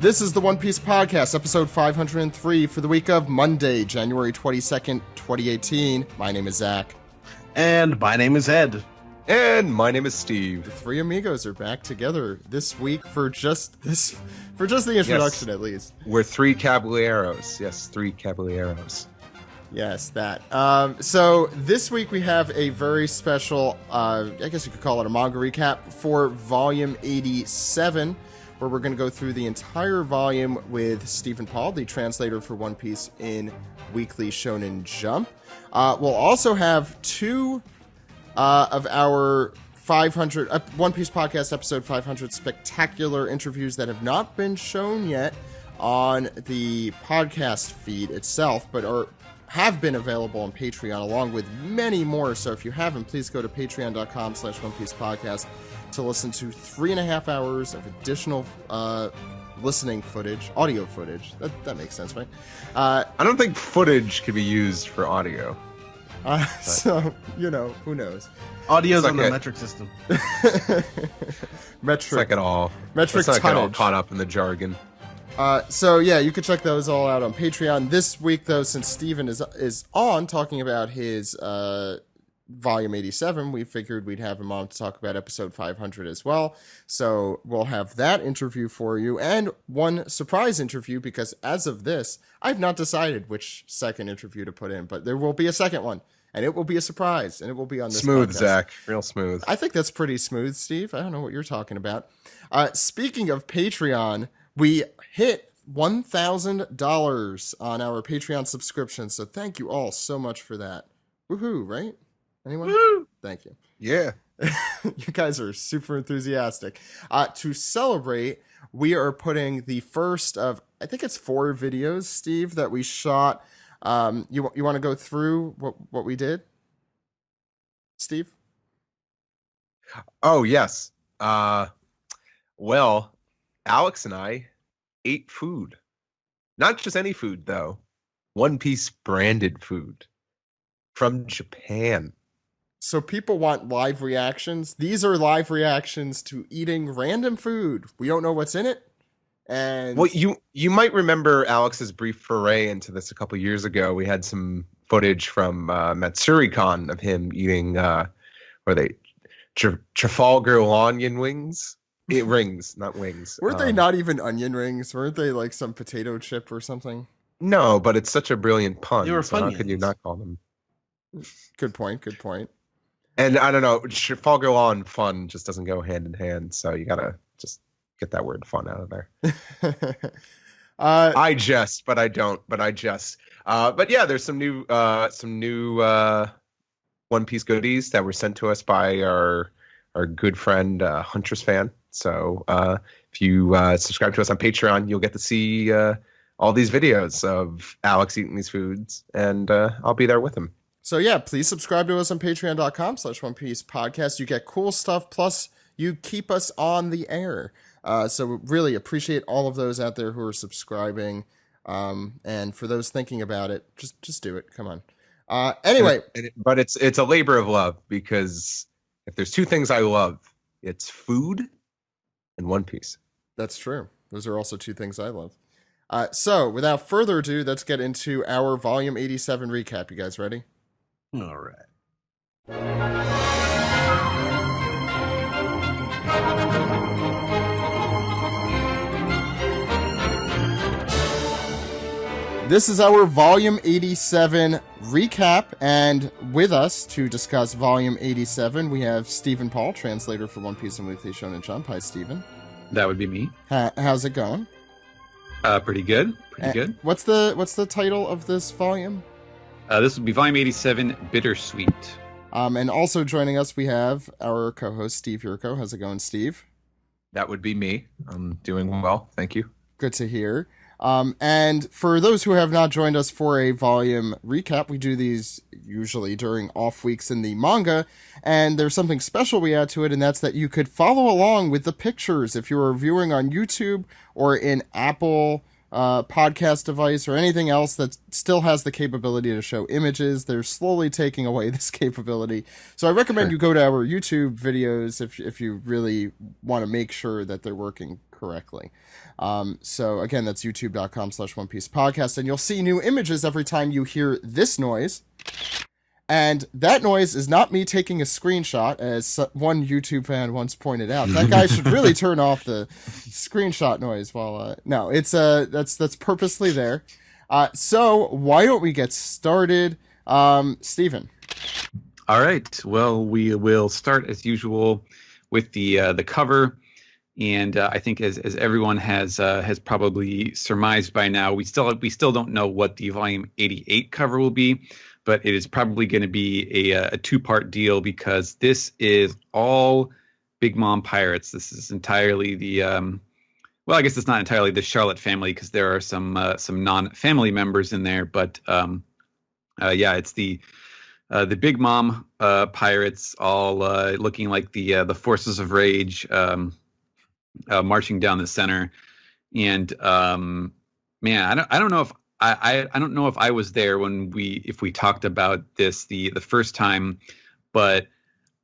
This is the One Piece Podcast, episode 503 for the week of Monday, January 22nd, 2018. My name is Zach. And my name is Ed. And my name is Steve. The three amigos are back together this week for just the introduction, at least. We're three caballeros. Yes, three caballeros. Yes, that. So this week we have a very special, I guess you could call it a manga recap for volume 87, where we're going to go through the entire volume with Stephen Paul, the translator for One Piece in Weekly Shonen Jump. We'll also have two of our 500 One Piece Podcast episode 500 spectacular interviews that have not been shown yet on the podcast feed itself, but have been available on Patreon, along with many more. So if you haven't, please go to patreon.com/OnePiecePodcast to listen to 3.5 hours of additional listening footage, audio footage. That makes sense, right? I don't think footage could be used for audio. So, who knows? Audio's on the metric system. Metric. It's like it all. Metric Let's not get all tonnage. caught up in the jargon. So yeah, you can check those all out on Patreon. This week, though, since Steven is on talking about his volume 87, we figured we'd have him on to talk about episode 500 as well. So we'll have that interview for you, and one surprise interview, because as of this, I've not decided which second interview to put in, but there will be a second one, and it will be a surprise, and it will be on this Smooth, podcast. Zach. Real smooth. I think that's pretty smooth, Steve. I don't know what you're talking about. Speaking of Patreon, we hit $1,000 on our Patreon subscription, so thank you all so much for that. Woohoo, right? Anyone? Woo! Thank you. Yeah. You guys are super enthusiastic. To celebrate, we are putting the first of, I think it's 4 videos, Steve, that we shot. You want to go through what we did, Steve? Oh, yes. Well, Alex and I ate food. Not just any food, though. One Piece branded food from Japan. So people want live reactions. These are live reactions to eating random food. We don't know what's in it. And Well, you might remember Alex's brief foray into this a couple years ago. We had some footage from Matsuri-Con of him eating, Trafalgar onion wings? Rings, not wings. Weren't they not even onion rings? Weren't they like some potato chip or something? No, but it's such a brilliant pun. They were so how Funyuns. could you not call them? Good point. And I don't know, Trafalgar Law and fun just doesn't go hand in hand, so you gotta just get that word fun out of there. I jest, but I don't. But I jest. But yeah, there's some new One Piece goodies that were sent to us by our good friend Huntress Fan. So if you subscribe to us on Patreon, you'll get to see all these videos of Alex eating these foods, and I'll be there with him. So yeah, please subscribe to us on patreon.com/OnePiecePodcast. You get cool stuff, plus you keep us on the air. So we really appreciate all of those out there who are subscribing. And for those thinking about it, just do it. Come on. Anyway. But it's a labor of love, because if there's two things I love, it's food and One Piece. That's true. Those are also two things I love. So without further ado, let's get into our volume 87 recap. You guys ready? All right. This is our volume 87 recap, and with us to discuss volume 87, we have Stephen Paul, translator for One Piece and Weekly Shonen Jump. Hi, Stephen. That would be me. How's it going? Pretty good. Pretty good. What's the title of this volume? This would be volume 87, Bittersweet. And also joining us, we have our co-host, Steve Yurko. How's it going, Steve? That would be me. I'm doing well, thank you. Good to hear. And for those who have not joined us for a volume recap, we do these usually during off weeks in the manga, and there's something special we add to it, and that's that you could follow along with the pictures if you are viewing on YouTube or in Apple podcast device or anything else that still has the capability to show images. They're slowly taking away this capability. So I recommend you go to our YouTube videos if you really want to make sure that they're working correctly. So again, that's youtube.com/One Piece Podcast, and you'll see new images every time you hear this noise. And that noise is not me taking a screenshot, as one YouTube fan once pointed out. That guy should really turn off the screenshot noise while no, it's that's purposely there. So why don't we get started? Steven. All right. Well, we will start as usual with the cover, and I think as everyone has probably surmised by now, we still don't know what the volume 88 cover will be, but it is probably going to be a two-part deal because this is all Big Mom Pirates. This is entirely the well, I guess it's not entirely the Charlotte family because there are some non-family members in there, but yeah, it's the Big Mom pirates, all looking like the forces of rage, marching down the center. And man, I don't know if I don't know if I was there when we talked about this the first time, but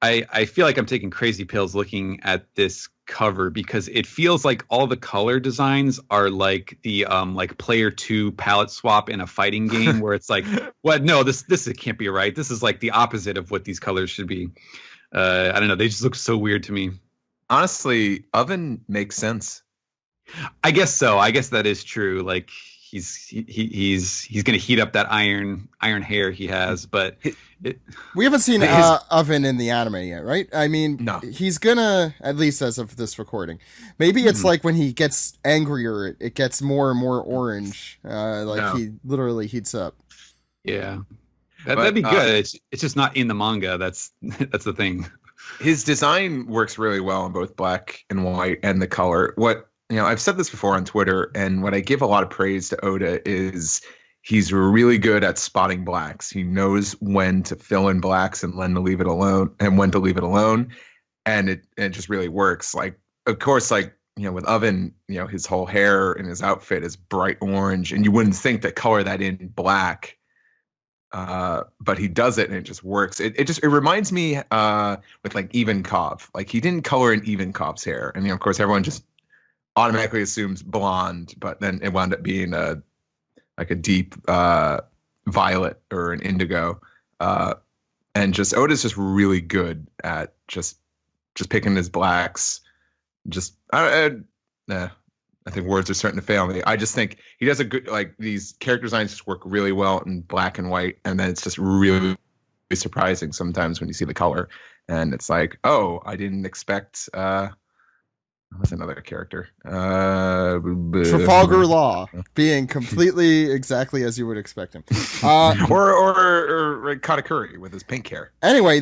I feel like I'm taking crazy pills looking at this cover because it feels like all the color designs are like the like player 2 palette swap in a fighting game where it's like, what? No, this can't be right. This is like the opposite of what these colors should be. I don't know. They just look so weird to me. Honestly, Oven makes sense. I guess so. I guess that is true. Like he's going to heat up that iron hair he has, but we haven't seen Oven in the anime yet, right? I mean, no. He's gonna, at least as of this recording, maybe it's like when he gets angrier, it gets more and more orange, he literally heats up. Yeah, that'd be good. It's just not in the manga. That's the thing. His design works really well in both black and white and the color. I've said this before on Twitter, and what I give a lot of praise to Oda is he's really good at spotting blacks. He knows when to fill in blacks and when to leave it alone, and it just really works. Like, of course, like, with Oven, his whole hair and his outfit is bright orange, and you wouldn't think to color that in black. But he does it, and it just works. It reminds me with like Ivankov. Like, he didn't color in Ivankov's hair, and of course everyone just automatically assumes blonde, but then it wound up being a deep violet or an indigo. And just Oda's just really good at just picking his blacks. I think words are starting to fail me. I just think he does a good, like, these character designs just work really well in black and white, and then it's just really surprising sometimes when you see the color, and it's like, oh, I didn't expect. What's another character? Trafalgar Law being completely exactly as you would expect him. Or Kocurek with his pink hair. Anyway, I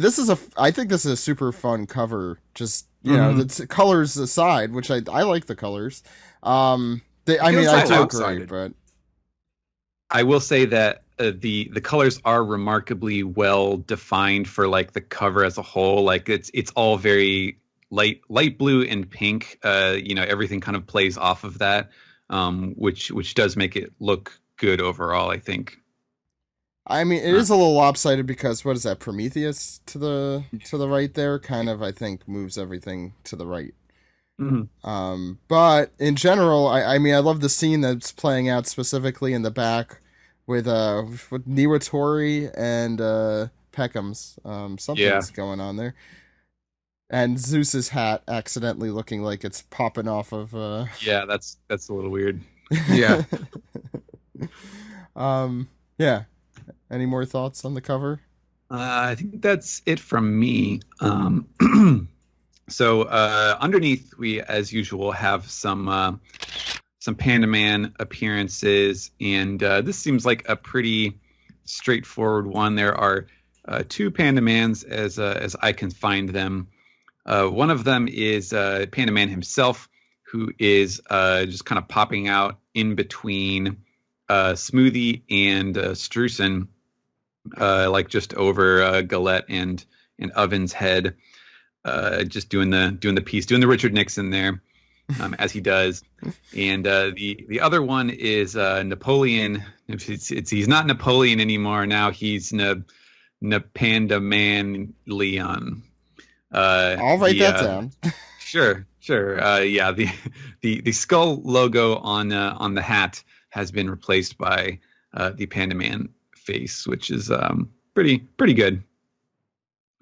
think this is a super fun cover. Just, the colors aside, which I like the colors. I do agree, but I will say that the colors are remarkably well defined for like the cover as a whole. Like it's all very light blue and pink. Everything kind of plays off of that, which does make it look good overall, I think. I mean, it is a little lopsided because what is that, Prometheus to the right there kind of, I think, moves everything to the right. Mm-hmm. But in general, I mean, I love the scene that's playing out specifically in the back with Niwatori and Peckham's. Something's going on there. And Zeus's hat accidentally looking like it's popping off of. Yeah, that's a little weird. Yeah. Yeah. Any more thoughts on the cover? I think that's it from me. So underneath, we, as usual, have some Panda Man appearances, and this seems like a pretty straightforward one. There are two Panda Mans as I can find them. One of them is Panda Man himself, who is just kind of popping out in between Smoothie and Strusen, like just over Galette and Oven's head, just doing the piece, doing the Richard Nixon there, as he does. And the other one is Napoleon. He's not Napoleon anymore. Now he's Panda Man Leon. I'll write that down. Sure. Sure. Yeah. The skull logo on the hat has been replaced by the Panda Man face, which is pretty good.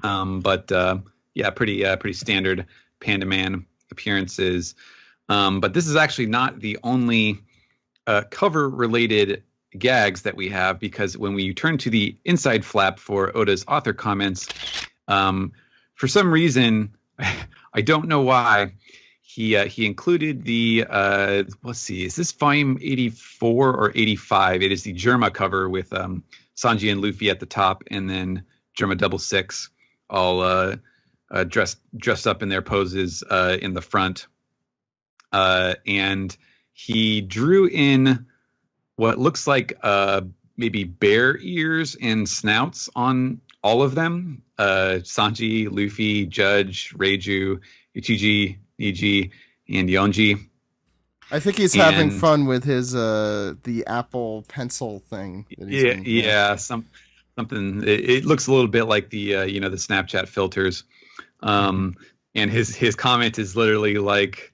But yeah, pretty standard Panda Man appearances. But this is actually not the only cover related gags that we have, because when we turn to the inside flap for Oda's author comments, for some reason, I don't know why, he included the let's see, is this volume 84 or 85? It is the Germa cover with Sanji and Luffy at the top, and then Germa 66 all dressed up in their poses in the front, and he drew in what looks like maybe bear ears and snouts on all of them. Sanji, Luffy, Judge, Reiju, Ichiji, Niji, and Yonji. I think he's having fun with his the Apple Pencil thing. Something. It looks a little bit like the the Snapchat filters. And his comment is literally like,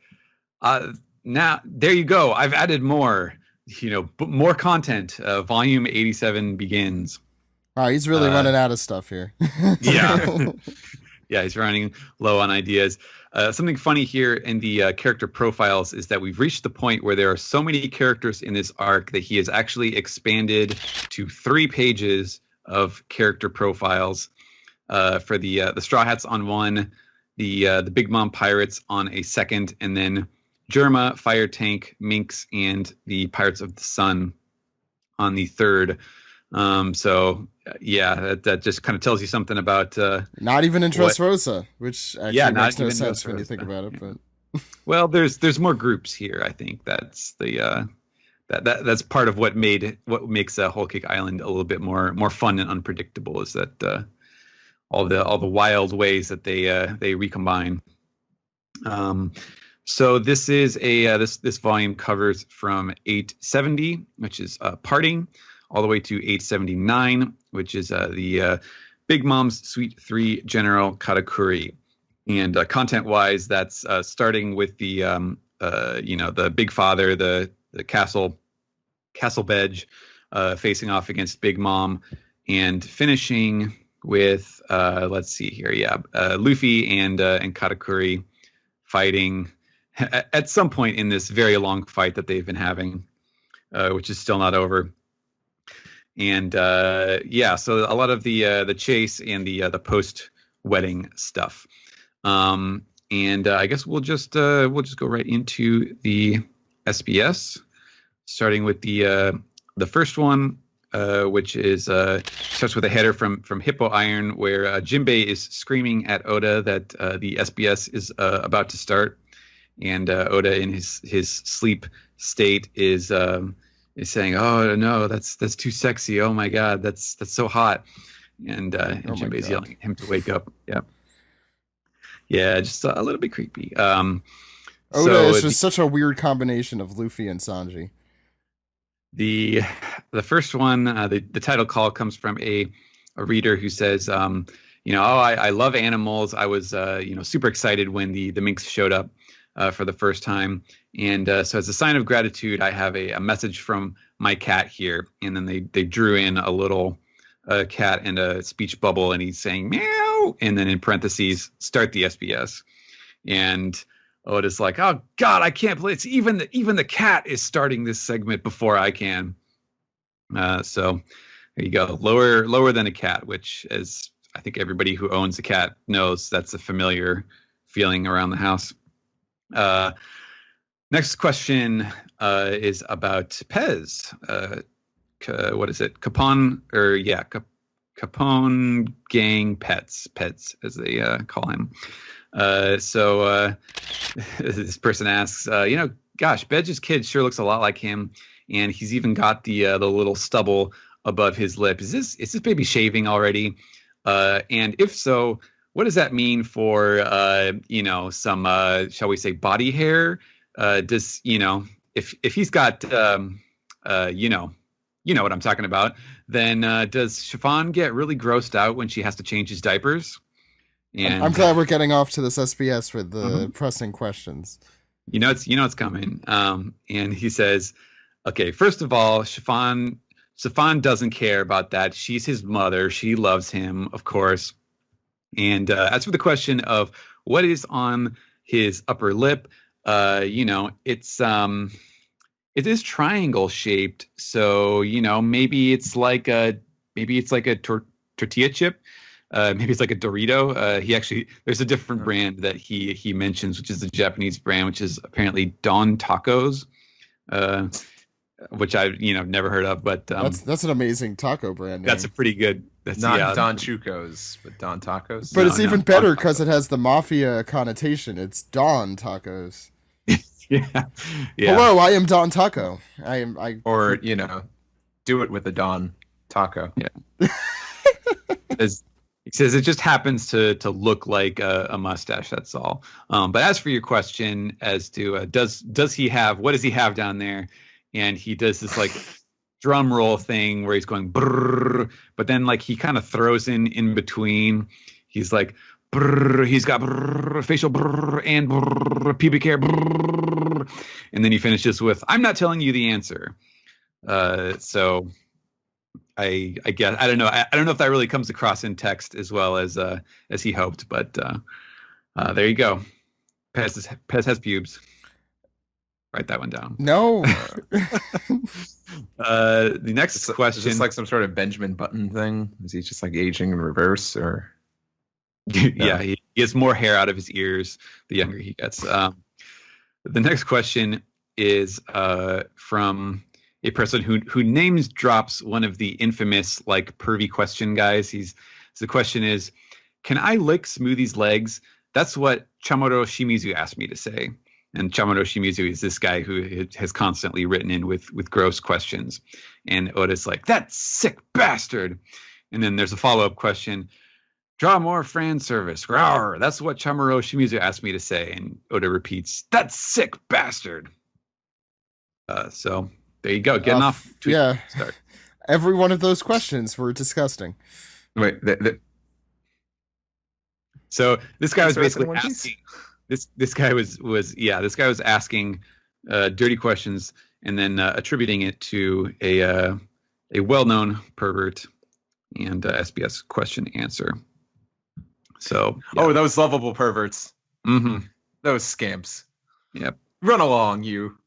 now there you go. I've added more. More content. Volume 87 begins. Oh, he's really running out of stuff here. Yeah. Yeah, he's running low on ideas. Something funny here in the character profiles is that we've reached the point where there are so many characters in this arc that he has actually expanded to 3 pages of character profiles for the Straw Hats on one, the Big Mom Pirates on a second, and then Germa, Fire Tank, Minx, and the Pirates of the Sun on the third. So yeah, that just kind of tells you something about not even in Dressrosa, which actually makes no sense when you think about it. But well, there's more groups here. I think that's the that's part of what makes Whole Cake Island a little bit more fun and unpredictable, is that all the wild ways that they recombine. So this is this volume covers from 870, which is Parting, all the way to 879, which is the Big Mom's Suite 3 General Katakuri. And content-wise, that's starting with the the Big Father, the castle bedge, facing off against Big Mom, and finishing with let's see here, Luffy and Katakuri fighting at some point in this very long fight that they've been having, which is still not over. And so a lot of the chase and the post wedding stuff. And I guess we'll just go right into the SBS, starting with the first one, which is starts with a header from Hippo Iron, where Jinbei is screaming at Oda that the SBS is about to start, and Oda, in his sleep state, is saying, "Oh no, that's too sexy. Oh my God, that's so hot." And Jinbei's yelling at him to wake up. Yeah, just a little bit creepy. Oda is just such a weird combination of Luffy and Sanji. The first one, the title call comes from a reader who says, I love animals. I was super excited when the minx showed up for the first time, and so as a sign of gratitude, I have a message from my cat here. And then they drew in a little cat and a speech bubble, and he's saying meow, and then in parentheses, start the SBS. And Oda's like, oh God, I can't believe it's even the cat is starting this segment before I can. So there you go, lower than a cat, which, as I think everybody who owns a cat knows, that's a familiar feeling around the house. Next question is about Pez. What is it? Capone Gang Pets, as they call him. So this person asks, gosh, Bedge's kid sure looks a lot like him, and he's even got the little stubble above his lip. Is this baby shaving already? And if so, what does that mean for some shall we say body hair? Does if he's got you know what I'm talking about, then does Chiffon get really grossed out when she has to change his diapers? And I'm glad we're getting off to this SBS with the pressing questions. It's coming. And he says, okay, first of all, Stefan doesn't care about that. She's his mother. She loves him, of course. And as for the question of what is on his upper lip, it is triangle shaped. So, maybe it's like a tortilla chip. Maybe it's like a Dorito. There's a different brand that he mentions, which is a Japanese brand, which is apparently Don Tacos, which I've never heard of. But that's an amazing taco brand name. That's a pretty good. That's not Don Chucos, but Don Tacos. But it's even better because it has the mafia connotation. It's Don Tacos. Yeah. Hello, I am Don Taco. Or do it with a Don Taco. Yeah. He says it just happens to look like a mustache. That's all. But as for your question as to what does he have down there, and he does this like drum roll thing where he's going brrr, but then like he kind of throws in between. He's like brrr, he's got brrr, facial brrr, and brrr, pubic hair brrr, and then he finishes with "I'm not telling you the answer." So. I guess I don't know. I don't know if that really comes across in text as well as he hoped, but there you go. Pez has pubes. Write that one down. No. The next question is this like some sort of Benjamin Button thing? Is he just like aging in reverse, or? Yeah, he gets more hair out of his ears the younger he gets. The next question is from a person who names drops one of the infamous like pervy question guys. The question is, can I lick Smoothie's legs? That's what Chamorro Shimizu asked me to say. And Chamorro Shimizu is this guy who has constantly written in with gross questions. And Oda's like, that sick bastard. And then there's a follow-up question. Draw more fan service. Rawr. That's what Chamorro Shimizu asked me to say. And Oda repeats, that sick bastard. So there you go. Getting off to yeah. start. Every one of those questions were disgusting. Wait. So this guy was basically asking. This guy was asking dirty questions and then attributing it to a well-known pervert and SBS question answer. So those lovable perverts. Mm-hmm. Those scamps. Yep. Run along, you.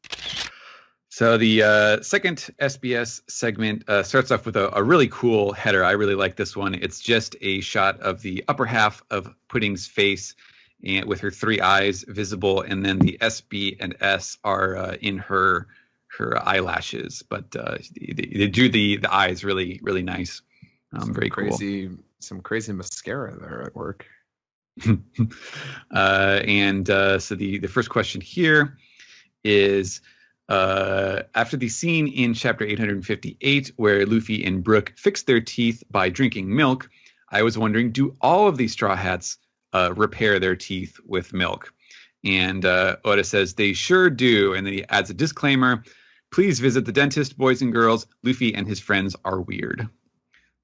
So the second SBS segment starts off with a really cool header. I really like this one. It's just a shot of the upper half of Pudding's face, and with her three eyes visible, and then the S, B, and S are in her eyelashes. But they do the eyes really, really nice. Very crazy, cool. Some crazy mascara there at work. So the first question here is, after the scene in chapter 858 where Luffy and Brook fixed their teeth by drinking milk, I was wondering, do all of these Straw Hats repair their teeth with milk? And Oda says they sure do, and then he adds a disclaimer: please visit the dentist, boys and girls. Luffy and his friends are weird.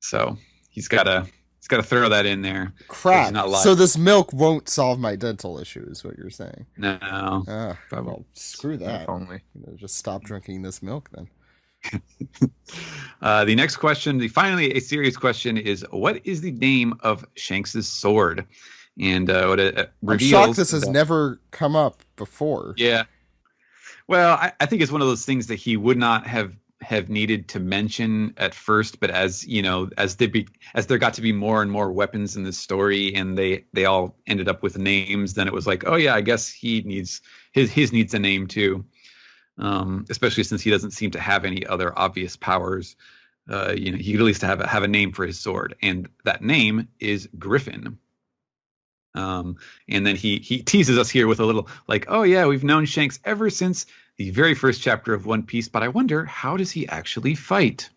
So he's got to throw that in there. Crap. So this milk won't solve my dental issue, is what you're saying? No. Well, screw that. Only. Just stop drinking this milk then. The next question, finally a serious question, is what is the name of Shanks's sword? And what it reveals. I'm shocked this has never come up before. Yeah. Well, I think it's one of those things that he would not have needed to mention at first, but as you know, as there got to be more and more weapons in the story, and they all ended up with names, then it was like, oh yeah, I guess he needs his needs a name too. Especially since he doesn't seem to have any other obvious powers. He could at least have a name for his sword, and that name is Griffin. And then he teases us here with a little like, oh yeah, we've known Shanks ever since the very first chapter of One Piece, but I wonder, how does he actually fight?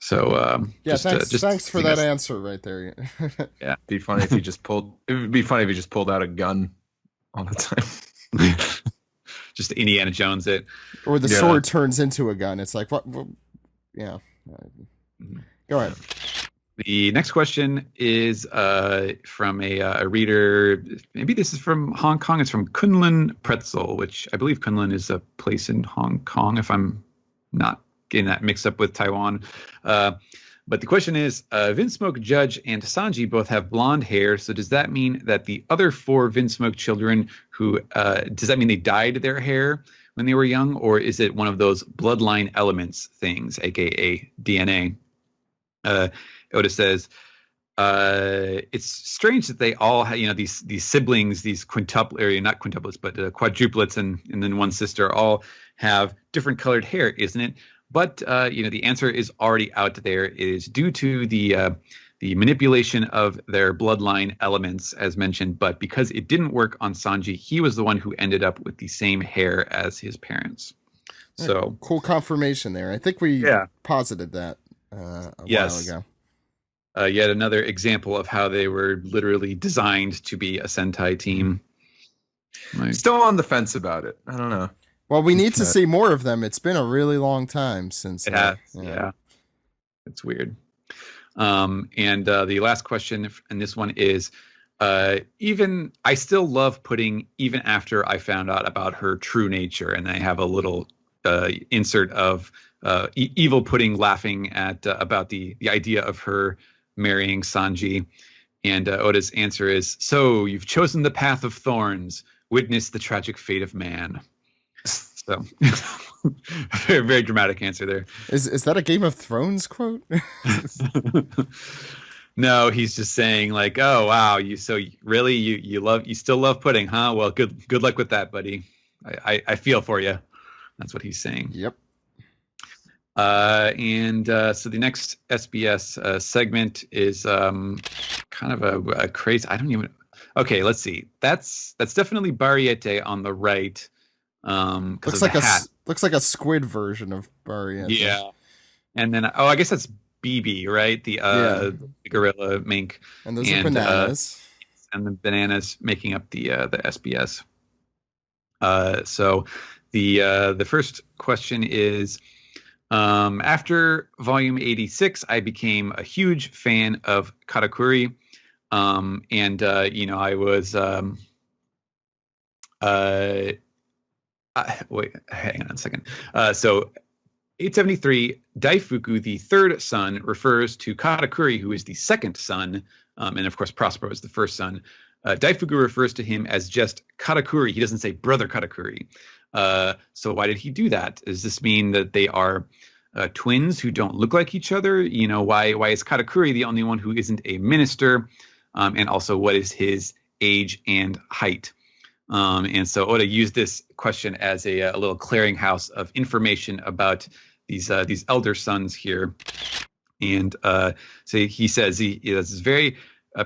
So thanks for that answer right there. Yeah, it'd be funny if he just pulled out a gun all the time. Just Indiana Jones it. Or the sword turns into a gun. It's like, what? Yeah. Go ahead. The next question is from a reader. Maybe this is from Hong Kong. It's from Kunlun Pretzel, which I believe Kunlun is a place in Hong Kong, if I'm not getting that mixed up with Taiwan. But the question is, Vinsmoke, Judge, and Sanji both have blonde hair. So does that mean that the other 4 Vinsmoke children does that mean they dyed their hair when they were young? Or is it one of those bloodline elements things, aka DNA? Oda says, it's strange that they all have, these siblings, these not quintuplets, but quadruplets and then one sister all have different colored hair, isn't it? But, the answer is already out there. It is due to the manipulation of their bloodline elements, as mentioned. But because it didn't work on Sanji, he was the one who ended up with the same hair as his parents. So cool confirmation there. I think we posited that a while ago. Yet another example of how they were literally designed to be a Sentai team. Still on the fence about it. I don't know. Well, we need to see more of them. It's been a really long time since. It has. Yeah. It's weird. And the last question, and this one is, I still love Pudding even after I found out about her true nature. And I have a little insert of evil Pudding laughing at about the idea of her marrying Sanji. And Oda's answer is, so you've chosen the path of thorns, witness the tragic fate of man. So very, very dramatic answer there. Is that a Game of Thrones quote? No, he's just saying like, oh wow, you still love Pudding, huh? Well, good luck with that, buddy. I feel for you. That's what he's saying. Yep. And so the next SBS segment is kind of a crazy. Okay, let's see. That's definitely Barriete on the right. Looks like a squid version of Barriete. Yeah. And then I guess that's BB, right? The gorilla mink. And those are bananas. And the bananas making up the SBS. So the first question is, after volume 86, I became a huge fan of Katakuri. I was wait, hang on a second. So 873, Daifuku, the third son, refers to Katakuri, who is the second son, and of course Prospero is the first son. Daifuku refers to him as just Katakuri. He doesn't say brother Katakuri. So why did he do that? Does this mean that they are twins who don't look like each other? Why is Katakuri the only one who isn't a minister? And also, what is his age and height? And so Oda used this question as a little clearinghouse of information about these elder sons here. And so he says it's very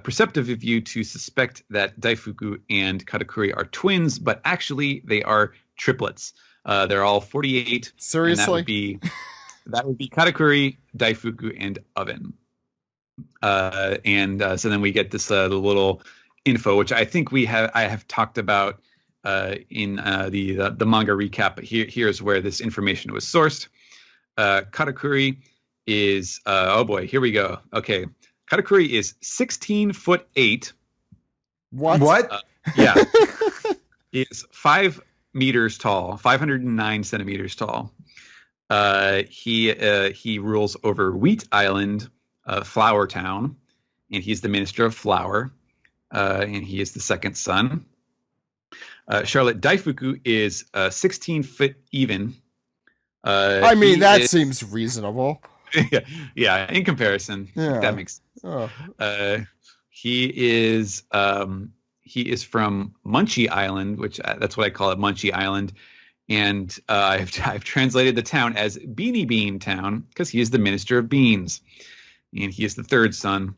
perceptive of you to suspect that Daifuku and Katakuri are twins, but actually they are triplets. They're all 48. Seriously? And that would be Katakuri, Daifuku, and Oven. So then we get this the little info, which I think I have talked about in the manga recap. But here's where this information was sourced. Katakuri is oh boy, here we go. Okay, Katakuri is 16'8". What? Yeah, he is 5 meters tall, 509 centimeters tall. He rules over Wheat Island, Flower Town, and he's the minister of flour. And he is the second son. Charlotte Daifuku is 16 foot even. That seems reasonable. Yeah, in comparison, that makes sense. Oh. He is from Munchie Island, which that's what I call it, Munchie Island. And I've translated the town as Beanie Bean Town because he is the minister of beans. And he is the third son.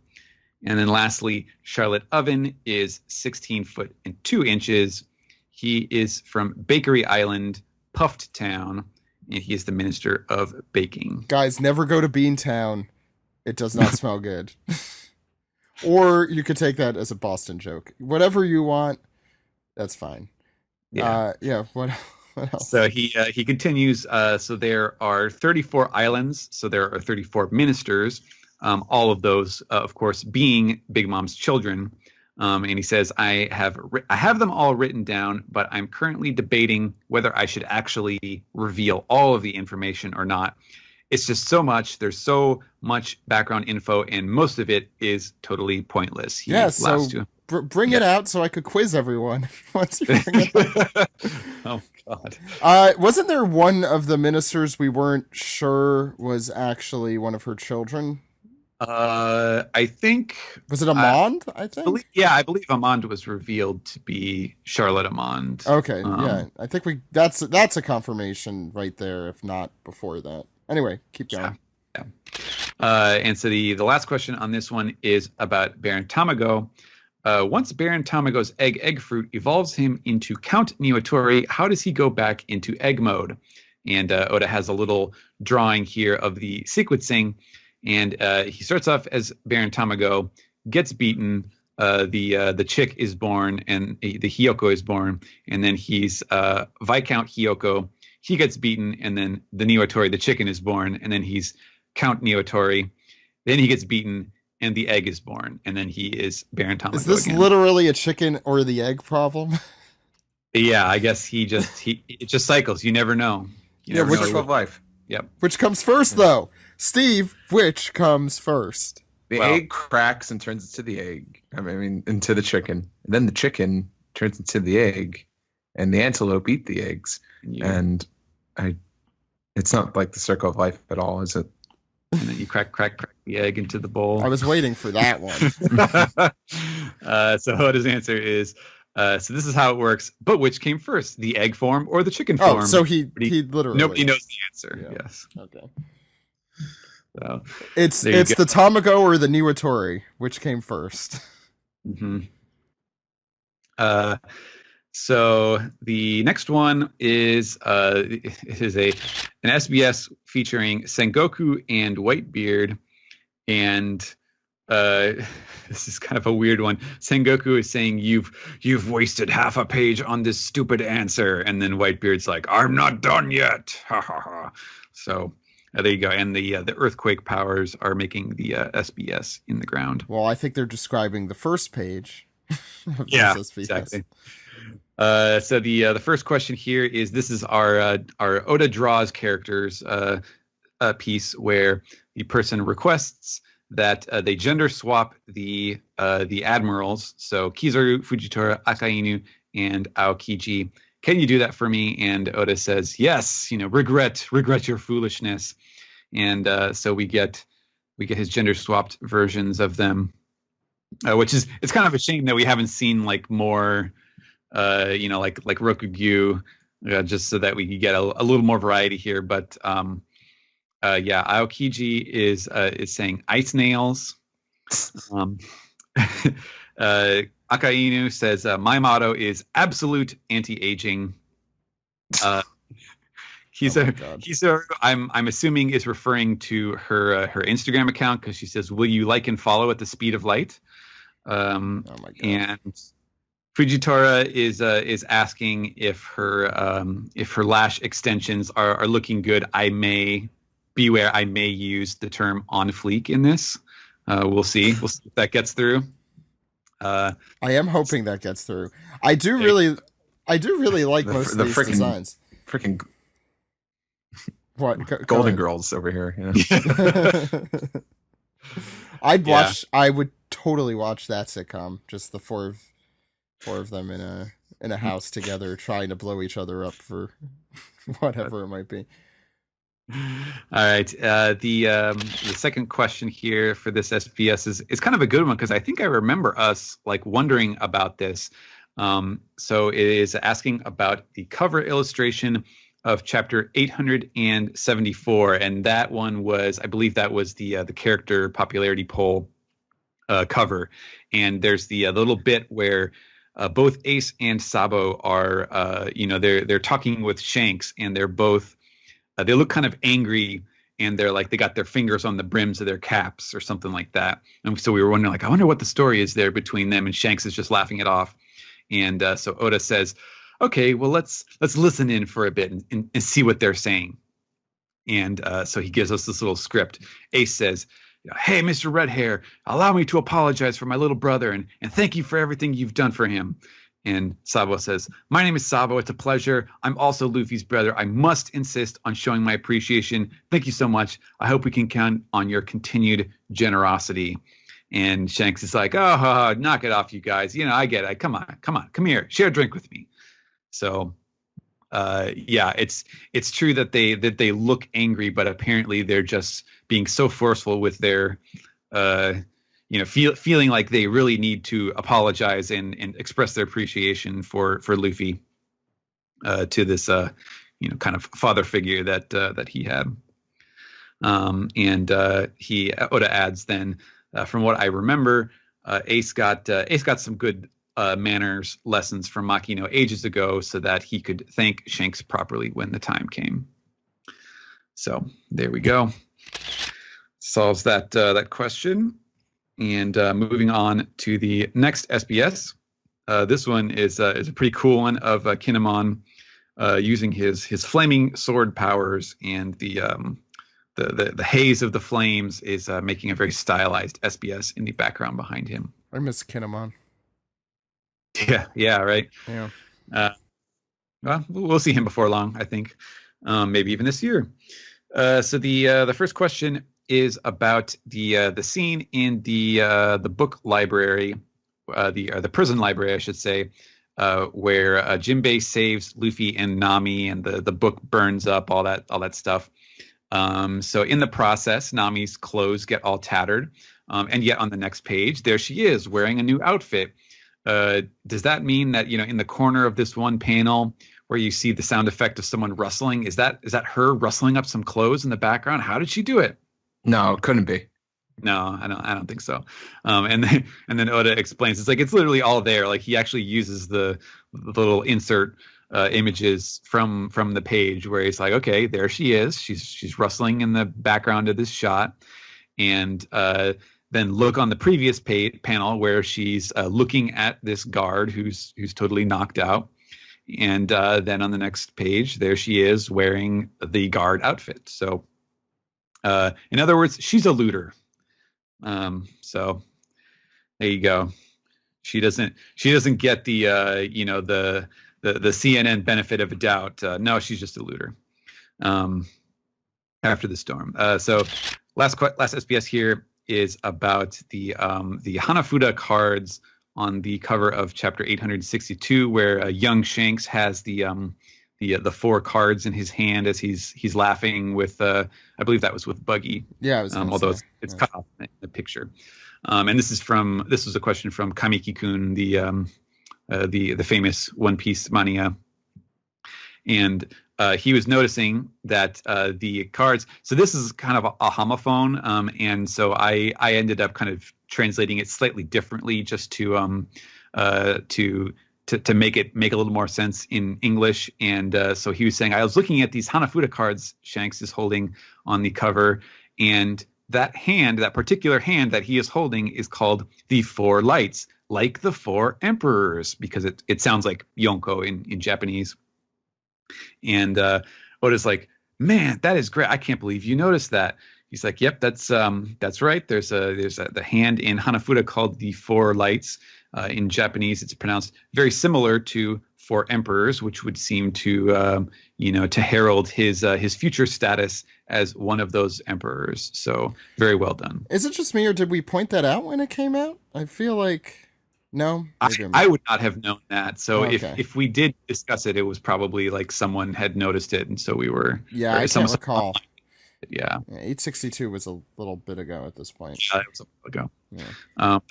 And then lastly, Charlotte Oven is 16 foot and 2 inches. He is from Bakery Island, Puffed Town, and he is the minister of baking. Guys, never go to Bean Town. It does not smell good. Or you could take that as a Boston joke. Whatever you want, that's fine. Yeah. What else? So he continues. So there are 34 islands. So there are 34 ministers. all of those, of course, being Big Mom's children. And he says, I have them all written down, but I'm currently debating whether I should actually reveal all of the information or not. It's just so much. There's so much background info, and most of it is totally pointless. So bring it out so I could quiz everyone once you bring it up. Oh, God. Wasn't there one of the ministers we weren't sure was actually one of her children? I think... Was it Amand, I think? I believe Amand was revealed to be Charlotte Amand. Okay, yeah. I think that's a confirmation right there, if not before that. Anyway, keep going. Yeah. And so the last question on this one is about Baron Tamago. Once Baron Tamago's egg fruit evolves him into Count Niwatori, how does he go back into egg mode? And Oda has a little drawing here of the sequencing. And he starts off as Baron Tamago, gets beaten. The chick is born, and the Hiyoko is born. And then he's Viscount Hiyoko. He gets beaten, and then the Niwatori, the chicken, is born, and then he's Count Niwatori. Then he gets beaten, and the egg is born, and then he is Baron Tamago. Is this literally a chicken or the egg problem? Yeah, I guess it just cycles. You never know. Which of life? Yep. Which comes first, though? Steve, which comes first? The egg cracks and turns into the egg. Into the chicken. And then the chicken turns into the egg, and the antelope eat the eggs. Yeah. And it's not like the circle of life at all, is it? And then you crack the egg into the bowl. I was waiting for that one. So Oda's answer is, so this is how it works. But which came first, the egg form or the chicken form? Oh, so he literally... Nobody knows the answer. Yeah. Yes. Okay. So it's the Tamago or the Niwatori. Which came first? Mm-hmm. So the next one is it is an SBS featuring Sengoku and Whitebeard, and this is kind of a weird one. Sengoku is saying, "You've wasted half a page on this stupid answer," and then Whitebeard's like, "I'm not done yet." Ha ha ha. So there you go. And the earthquake powers are making the SBS in the ground. Well, I think they're describing the first page. Yeah, exactly. So the first question here is, this is our Oda draws characters piece where the person requests that they gender swap the admirals. So Kizaru, Fujitora, Akainu, and Aokiji. Can you do that for me? And Oda says, yes. Regret your foolishness. And so we get his gender swapped versions of them, which is, it's kind of a shame that we haven't seen like more. Like Rokugyu, just so that we could get a little more variety here. But Aokiji is saying ice nails. Akainu says my motto is absolute anti-aging. Kizaru, I'm assuming is referring to her Instagram account, because she says, "Will you like and follow at the speed of light?" Oh my God. And Fujitora is asking if her lash extensions are looking good. I may use the term on fleek in this. We'll see. We'll see if that gets through. I am hoping that gets through. I do really like most of these designs. Freaking what Golden Girls over here. Yeah. I would totally watch that sitcom. Just the four of them in a house together, trying to blow each other up for whatever it might be. All right. The second question here for this SBS is kind of a good one, because I think I remember us like wondering about this. So it is asking about the cover illustration of chapter 874, and that one was, I believe, that was the character popularity poll cover. And there's the little bit where both Ace and Sabo are, they're talking with Shanks, and they're both, they look kind of angry, and they're like, they got their fingers on the brims of their caps or something like that. And so we were wondering, like, I wonder what the story is there between them, and Shanks is just laughing it off. And so Oda says, okay, well, let's listen in for a bit and see what they're saying. And so he gives us this little script. Ace says, hey, Mr. Red Hair, allow me to apologize for my little brother and thank you for everything you've done for him. And Sabo says, my name is Sabo. It's a pleasure. I'm also Luffy's brother. I must insist on showing my appreciation. Thank you so much. I hope we can count on your continued generosity. And Shanks is like, oh, knock it off, you guys. I get it. Come on, come here. Share a drink with me. So, yeah, it's true that they look angry, but apparently they're just being so forceful with their feeling like they really need to apologize and express their appreciation for Luffy to this kind of father figure that he had. Oda adds then, from what I remember, Ace got some good manners lessons from Makino ages ago so that he could thank Shanks properly when the time came. So there we go. Solves that question. And moving on to the next SBS. This one is a pretty cool one of Kinemon using his flaming sword powers, and the haze of the flames is making a very stylized SBS in the background behind him. I miss Kinemon. Yeah, right. Yeah. Well, we'll see him before long, I think. Maybe even this year. So the first question is about the scene in the book library, the prison library, I should say, where Jinbei saves Luffy and Nami, and the book burns up, all that stuff. So in the process, Nami's clothes get all tattered, and yet on the next page, there she is wearing a new outfit. Does that mean that in the corner of this one panel where you see the sound effect of someone rustling, is that her rustling up some clothes in the background? How did she do it? No, it couldn't be. No, I don't think so. And then Oda explains it's literally all there. Like, he actually uses the little insert images from the page where he's like, okay, there she is. She's rustling in the background of this shot, and then look on the previous panel where she's looking at this guard who's totally knocked out, and then on the next page there she is wearing the guard outfit. So in other words, she's a looter. So there you go. She doesn't get the the CNN benefit of a doubt. No, she's just a looter. After the storm. So last SBS here is about the Hanafuda cards on the cover of chapter 862, where young Shanks has the 4 cards in his hand as he's laughing with I believe that was with Buggy. Yeah, I was although it's cut off in the picture. And this was a question from Kamiki-kun, the famous One Piece mania, and he was noticing that the cards. So this is kind of a homophone, and so I ended up kind of translating it slightly differently just to make it make a little more sense in English. And so he was saying, I was looking at these Hanafuda cards Shanks is holding on the cover, and that particular hand that he is holding is called the 4 lights, like the 4 emperors, because it sounds like Yonko in Japanese. And Oda's like, man, that is great. I can't believe you noticed that. He's like, yep, that's right. There's the hand in Hanafuda called the 4 lights. In Japanese, it's pronounced very similar to 4 emperors, which would seem to to herald his future status as one of those emperors. So very well done. Is it just me, or did we point that out when it came out? I feel like no. I would not have known that. So okay. if we did discuss it, it was probably like someone had noticed it, and so we were. Yeah, I can't recall. Yeah, 862 was a little bit ago at this point. Yeah, it was a while ago. Yeah.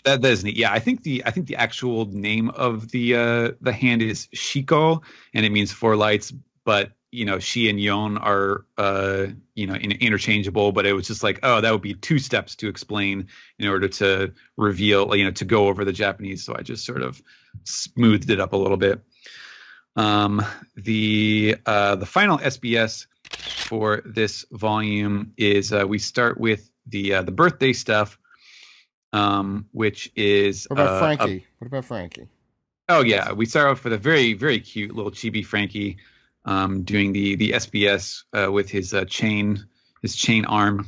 That is neat. Yeah, I think the actual name of the hand is Shiko, and it means 4 lights. But she and Yon are interchangeable. But it was just like, oh, that would be 2 steps to explain in order to reveal, to go over the Japanese. So I just sort of smoothed it up a little bit. The final SBS for this volume is we start with the birthday stuff, which is what about Frankie? What about Frankie? Oh yeah, we start off with a very, very cute little chibi Frankie doing the SBS with his chain arm.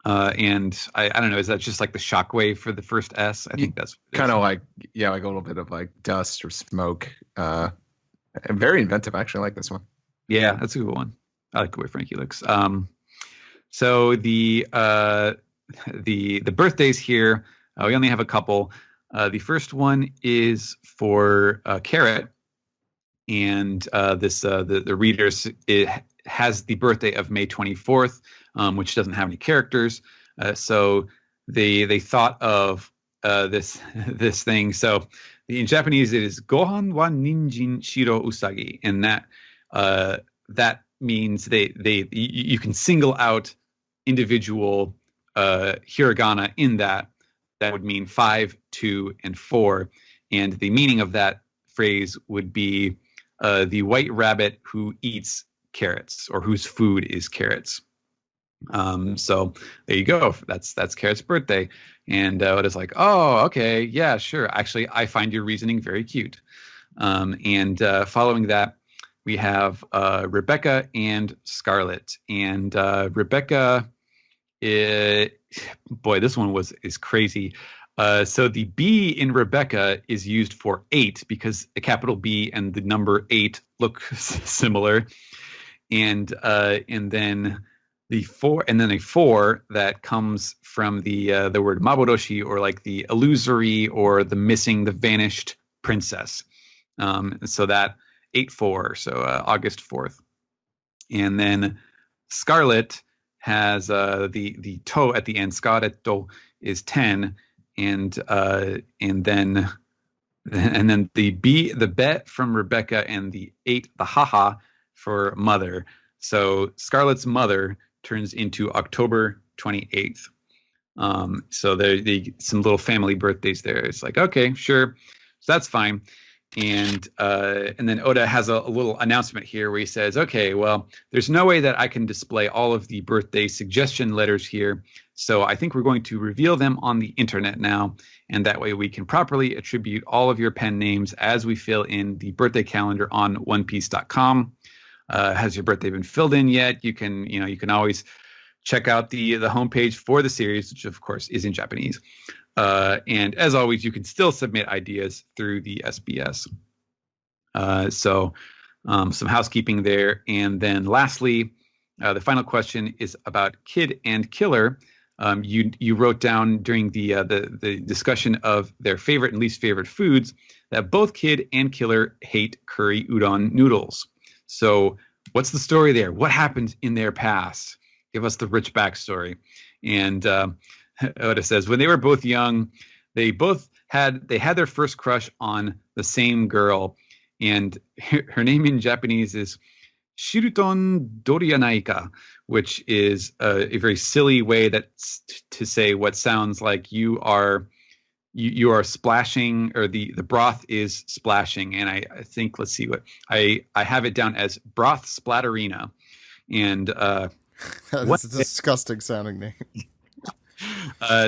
And I don't know, is that just like the shockwave for the first S? I think that's kind of like, yeah, like a little bit of like dust or smoke. Very inventive. I actually like this one. Yeah, that's a good one. I like the way Frankie looks. So the birthdays here, we only have a couple. The first one is for Carrot, and the readers, it has the birthday of May 24th, which doesn't have any characters. So they thought of this thing. So in Japanese it is Gohan wa Ninjin Shiro Usagi, and that means you can single out individual hiragana in that. That would mean 5, 2, and 4, and the meaning of that phrase would be the white rabbit who eats carrots, or whose food is carrots. So there you go. That's Carrot's birthday, and it is like, oh, okay, yeah, sure. Actually, I find your reasoning very cute. And following that, we have Rebecca and Scarlet, and Rebecca. Boy, this one is crazy. So the B in Rebecca is used for 8 because a capital B and the number 8 look similar, and then the 4, and then a 4 that comes from the word maboroshi, or like the illusory or the missing, the vanished princess. So that 8-4, so August 4th, and then Scarlet has the to at the end. Scarletto is 10, and then the B, the bet from Rebecca, and the 8, the haha for mother. So Scarlet's mother turns into October 28th. So there some little family birthdays there. It's like, okay, sure, so that's fine. And then Oda has a little announcement here where he says, okay, well, there's no way that I can display all of the birthday suggestion letters here, so I think we're going to reveal them on the internet now, and that way we can properly attribute all of your pen names as we fill in the birthday calendar on onepiece.com. Has your birthday been filled in yet? You can always check out the homepage for the series, which of course is in Japanese. And as always, you can still submit ideas through the SBS. So some housekeeping there. And then lastly, the final question is about Kid and Killer. You wrote down during the discussion of their favorite and least favorite foods that both Kid and Killer hate curry udon noodles. So what's the story there? What happened in their past? Give us the rich backstory. And Oda says, when they were both young, they had their first crush on the same girl, and her name in Japanese is Shiruton Dorianaika, which is a very silly way to say what sounds like you are splashing, or the broth is splashing. And I think, let's see, what I have it down as broth splatterina. And that's a disgusting sounding name.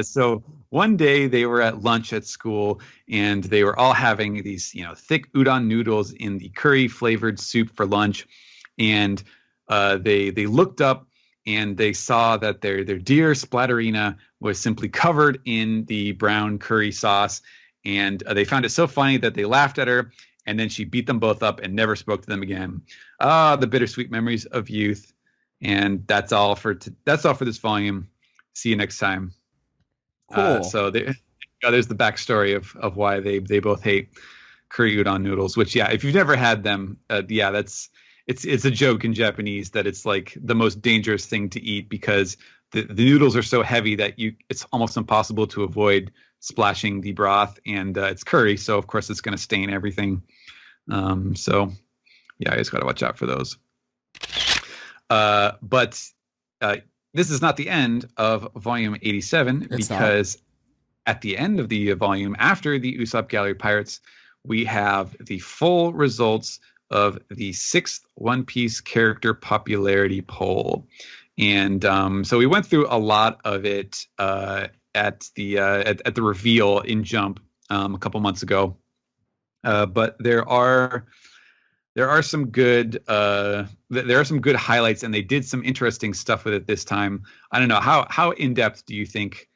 So one day they were at lunch at school, and they were all having these, thick udon noodles in the curry flavored soup for lunch. And they looked up and they saw that their dear Splatterina was simply covered in the brown curry sauce. And they found it so funny that they laughed at her, and then she beat them both up and never spoke to them again. The bittersweet memories of youth. And that's all for this volume. See you next time. Cool. So there's the backstory of why they both hate curry udon noodles. Which, yeah, if you've never had them, it's a joke in Japanese that it's like the most dangerous thing to eat, because the noodles are so heavy that it's almost impossible to avoid splashing the broth, and it's curry, so of course it's going to stain everything. So yeah, I just got to watch out for those. But this is not the end of volume 87, because at the end of the volume, after the Usopp Gallery Pirates, we have the full results of the 6th One Piece character popularity poll. And so we went through a lot of it at the reveal in Jump a couple months ago. But there are there are some good highlights, and they did some interesting stuff with it this time. I don't know how in depth do you think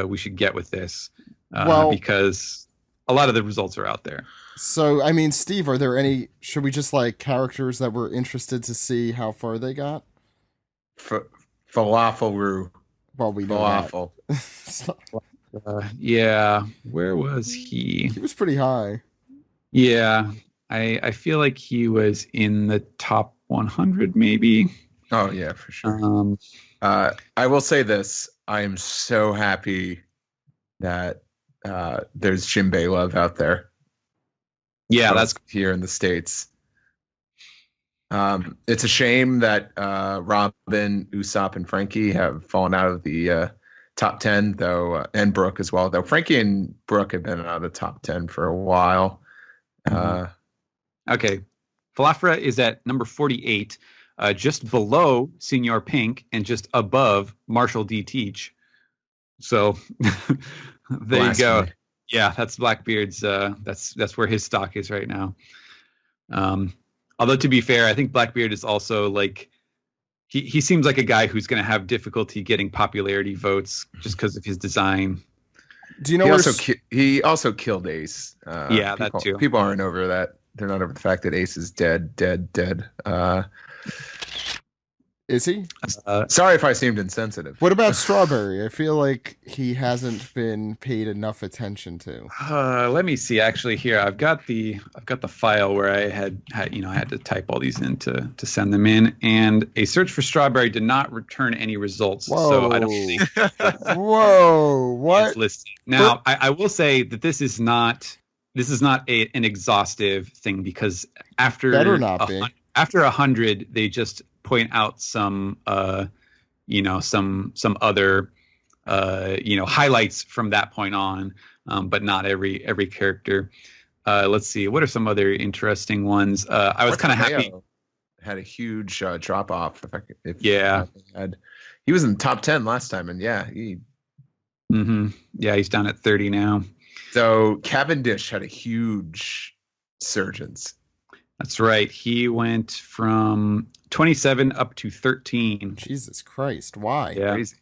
we should get with this? Because a lot of the results are out there. So, I mean, Steve, are there any? Should we just like characters that we're interested to see how far they got? Falafel. Well, we know Falafel. Yeah, where was he? He was pretty high. Yeah, I feel like he was in the top 100, maybe. Oh yeah, for sure. I will say this: I am so happy that there's Jinbei love out there. Yeah, that's here in the States. It's a shame that Robin, Usopp, and Frankie have fallen out of the top 10, though, and Brooke as well. Though Frankie and Brooke have been out of the top 10 for a while. Okay, Falafra is at number 48, just below Senior Pink and just above Marshall D. Teach. So there you go. Yeah, that's Blackbeard's. That's where his stock is right now. Although to be fair, I think Blackbeard is also like he seems like a guy who's going to have difficulty getting popularity votes just because of his design. Do you know he also killed Ace? That too. People aren't over that. They're not over the fact that Ace is dead. Is he? Sorry if I seemed insensitive. What about Strawberry? I feel like he hasn't been paid enough attention to. Let me see. Actually, here I've got the file where I had I had to type all these in to send them in, and a search for Strawberry did not return any results. Whoa. So I don't think. Whoa! What? Now I will say that this is not an exhaustive thing, because after better not be. After 100, they just point out some other highlights from that point on, but not every character. Let's see, what are some other interesting ones? I was kind of happy. Had a huge drop off. He was in the top 10 last time, and he's down at 30 now. So Cavendish had a huge surgence. That's right. He went from 27 up to 13. Jesus Christ! Why? Yeah. Crazy.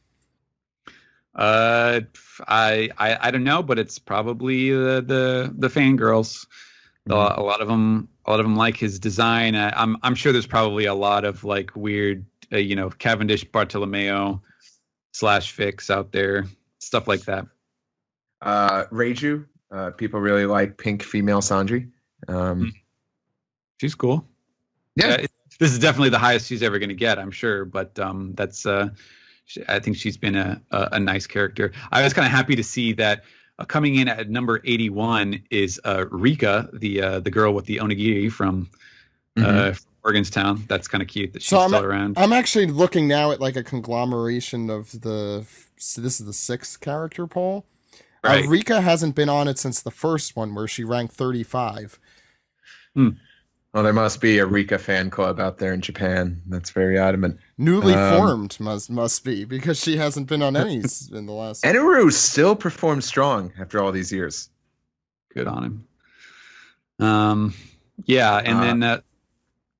I don't know, but it's probably the fangirls. Mm-hmm. A lot of them like his design. I'm sure there's probably a lot of like weird, Cavendish Bartolomeo /Fix out there, stuff like that. Reiju, people really like pink female Sanji. She's cool. Yeah, this is definitely the highest she's ever going to get, I'm sure. But that's I think she's been a nice character. I was kind of happy to see that coming in at number 81 is Rika, the girl with the onigiri from Morganstown. That's kind of cute that she's still around. I'm actually looking now at like a conglomeration of this is the 6th character poll. Right. Rika hasn't been on it since the first one, where she ranked 35. Well, there must be a Rika fan club out there in Japan that's very adamant. Newly formed must be, because she hasn't been on any in the last. Eneru still performs strong after all these years. Good on him. And then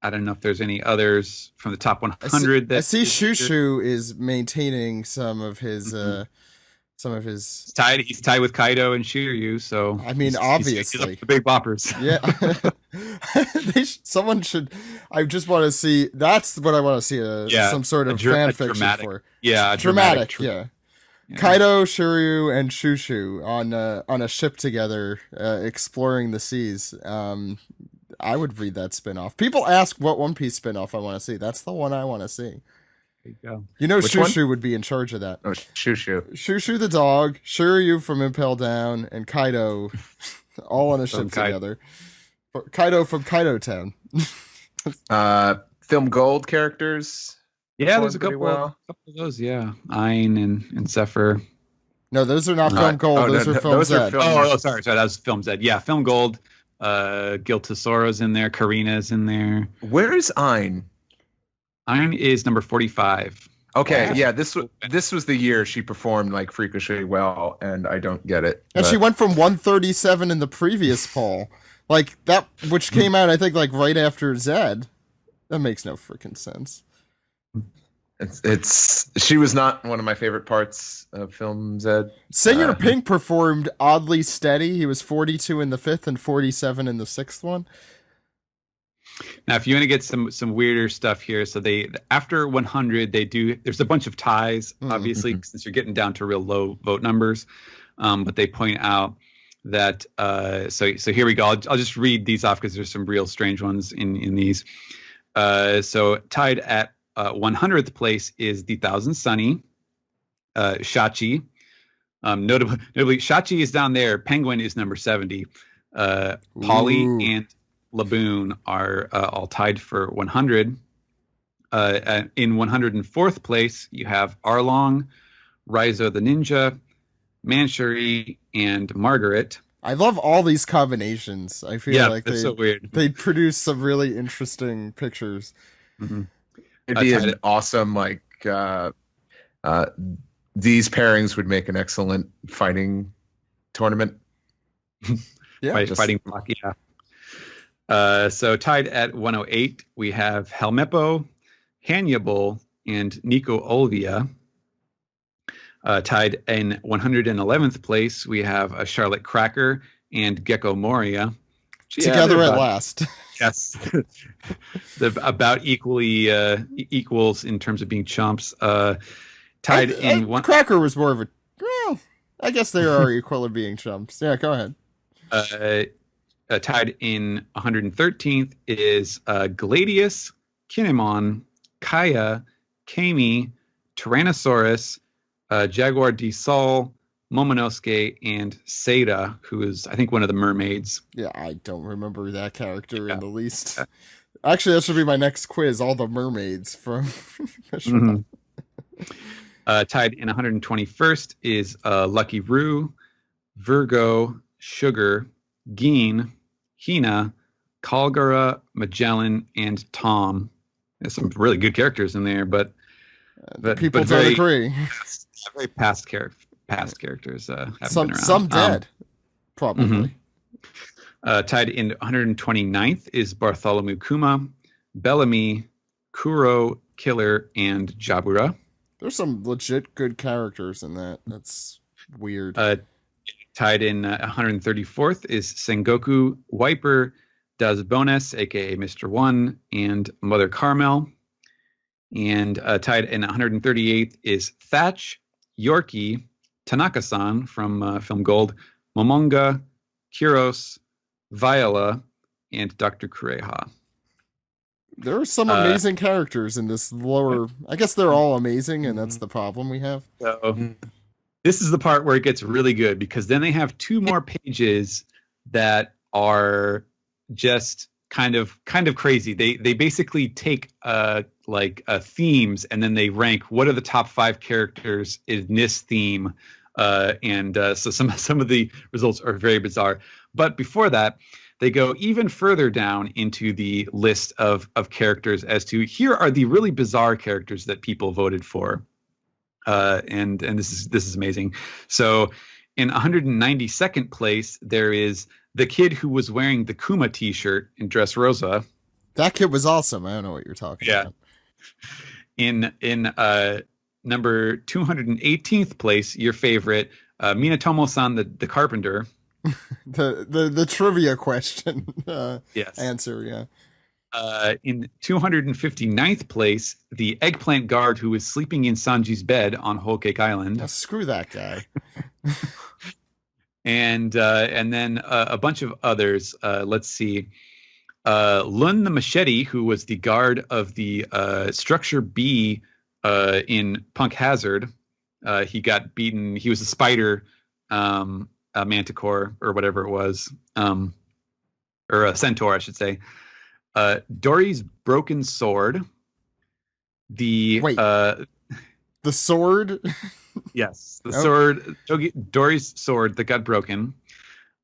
I don't know if there's any others from the top 100. I see Shushu is maintaining some of his. He's tied with Kaido and Shiryu, so I mean, obviously he's the big boppers. Yeah. Someone should. I just want to see. That's what I want to see. Some sort of fan fiction for. Yeah, dramatic. Yeah. Kaido, Shiryu, and Shushu on a ship together, exploring the seas. I would read that spinoff. People ask what One Piece spinoff I want to see. That's the one I want to see. There you go. Which Shushu would be in charge of that. Oh, Shushu. Shushu the dog, Shiryu from Impel Down, and Kaido all on a ship together. Kaido from Kaido Town. Film Gold characters. Yeah, there's a couple of those. Yeah, Ain and Zephyr. No, those are not Film Gold. Those are Film Zed. Sorry. That was Film Zed. Yeah, Film Gold. Gil Tesoro's in there. Karina's in there. Where is Ain? Ain is number 45. Okay, yeah, this was the year she performed like freakishly well, and I don't get it. And she went from 137 in the previous poll Like that, which came out, I think, like right after Zed. That makes no freaking sense. She was not one of my favorite parts of film, Zed. Senor Pink performed oddly steady. He was 42 in the fifth and 47 in the sixth one. Now, if you want to get some weirder stuff here, so they after 100 there's a bunch of ties, obviously, since you're getting down to real low vote numbers, but they point out that so here we go. I'll just read these off because there's some real strange ones in these. So tied at 100th place is the Thousand Sunny, Shachi. Notably, Shachi is down there. Penguin is number 70. Polly and Laboon are all tied for 100. In 104th place, you have Arlong, Raizo the Ninja, Manchuri, and Margaret. I love all these combinations. I feel like that's so weird. They produce some really interesting pictures. Mm-hmm. It'd be an awesome, like, these pairings would make an excellent fighting tournament. Yeah, fighting block, yeah. So tied at 108, we have Helmeppo, Hannibal, and Nico Olvia. Tied in 111th place, we have Charlotte Cracker and Gecko Moria. Together at last. Yes. About equals in terms of being chumps. Tied in one. Cracker was more of a. Well, I guess they are equal of being chumps. Yeah, go ahead. Tied in 113th is Gladius, Kinemon, Kaya, Kami, Tyrannosaurus, Jaguar de Sol, Momonosuke, and Seda, who is, I think, one of the mermaids. Yeah, I don't remember that character in the least. Actually, that should be my next quiz, all the mermaids from Tied in 121st is Lucky Roo, Virgo, Sugar, Geen, Hina, Kalgara, Magellan, and Tom. There's some really good characters in there, but people don't agree. Very past characters haven't some been around. Some dead, probably. Tied in 129th is Bartholomew Kuma, Bellamy, Kuro, Killer, and Jabura. There's some legit good characters in that. That's weird. Tied in 134th is Sengoku, Wiper, Dazbones, aka Mr. One, and Mother Carmel. And tied in 138th is Thatch, Yorkie, Tanaka-san from Film Gold, Momonga, Kiros, Viola, and Dr. Kureha. There are some amazing characters in this lower. I guess they're all amazing, and that's the problem we have. So this is the part where it gets really good, because then they have two more pages that are just kind of crazy. They basically take themes, and then they rank what are the top 5 characters in this theme, and so some of the results are very bizarre. But before that, they go even further down into the list of characters as to here are the really bizarre characters that people voted for, and this is amazing. So in 192nd place, there is the kid who was wearing the Kuma T-shirt in Dressrosa. That kid was awesome. I don't know what you're talking about. In number 218th place, your favorite, Minatomo-san, the carpenter. the trivia question yes. Answer, yeah. In 259th place, the eggplant guard who was sleeping in Sanji's bed on Whole Cake Island. Now, screw that guy. And then a bunch of others. Let's see. Lun the Machete, who was the guard of the Structure B in Punk Hazard. He got beaten. He was a spider, a manticore, or whatever it was. Or a centaur, I should say. Dory's broken sword. The sword? Yes, the sword. Dory's sword that got broken.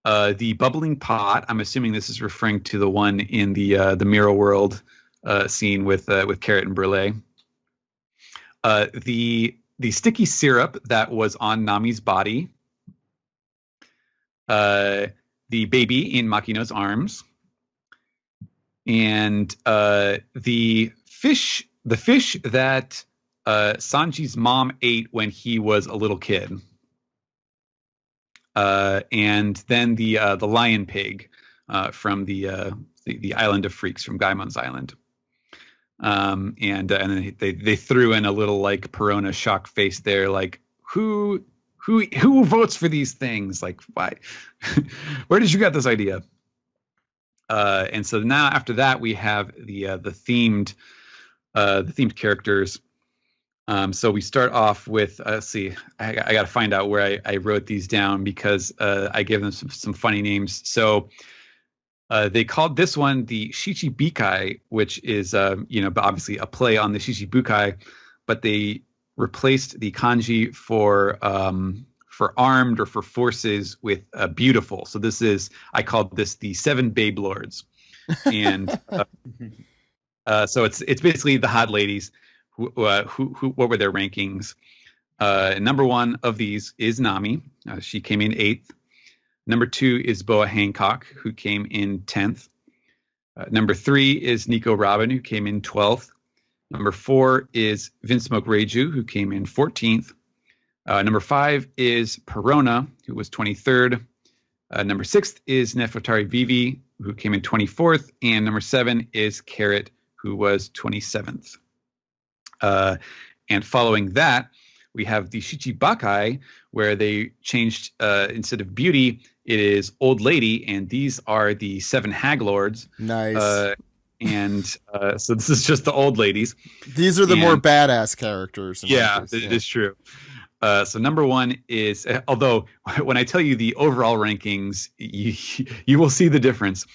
The bubbling pot. I'm assuming this is referring to the one in the Mirror World scene with Carrot and Brulee. The sticky syrup that was on Nami's body. The the baby in Makino's arms, and the fish that Sanji's mom ate when he was a little kid, and then the lion pig from the Island of Freaks, from Gaimon's Island. And then they threw in a little like Perona shock face there, like who votes for these things? Like, why? Where did you get this idea? And so now after that we have the themed characters. So we start off with let's see, I got to find out where I wrote these down, because I gave them some funny names. So they called this one the Shichibukai, which is obviously a play on the Shichibukai, but they replaced the kanji for armed or for forces with beautiful. So I called this the Seven Babe Lords, and so it's basically the hot ladies. Who what were their rankings? Number one of these is Nami. She came in 8th. Number 2 is Boa Hancock, who came in 10th. Number 3 is Nico Robin, who came in 12th. Number 4 is Vinsmoke Reiju, who came in 14th. Number 5 is Perona, who was 23rd. Number 6 is Nefertari Vivi, who came in 24th. And number 7 is Carrot, who was 27th. And following that, we have the Shichibukai, where they changed, instead of beauty, it is old lady, and these are the 7 hag lords. Nice. So this is just the old ladies. These are the more badass characters. Yeah, it is true. So number 1 is, although when I tell you the overall rankings, you will see the difference.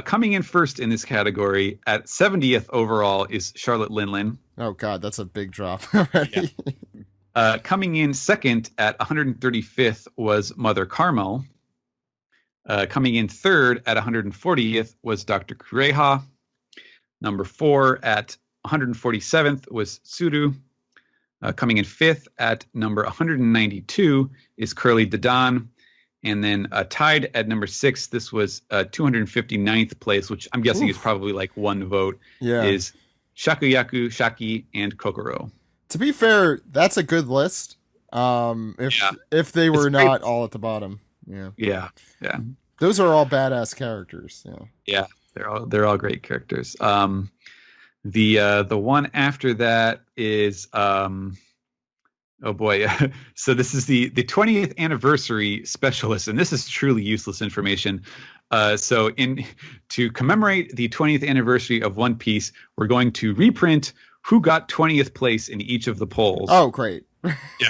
Coming in first in this category at 70th overall is Charlotte Linlin. Oh God, that's a big drop already. Yeah. Coming in second at 135th was Mother Carmel. Coming in third at 140th was Dr. Kureha. Number 4 at 147th was Tsuru. Coming in 5th at number 192 is Curly Dadan. And then tied at number 6, this was 259th place, which I'm guessing is probably like 1 vote, is Shakuyaku, Shaki, and Kokoro. To be fair, that's a good list. If they were not all at the bottom. Yeah. Those are all badass characters. Yeah, they're all great characters. The one after that is oh boy. So this is the 20th anniversary specialist, and this is truly useless information. So to commemorate the 20th anniversary of One Piece, we're going to reprint who got 20th place in each of the polls. Oh, great. Yeah.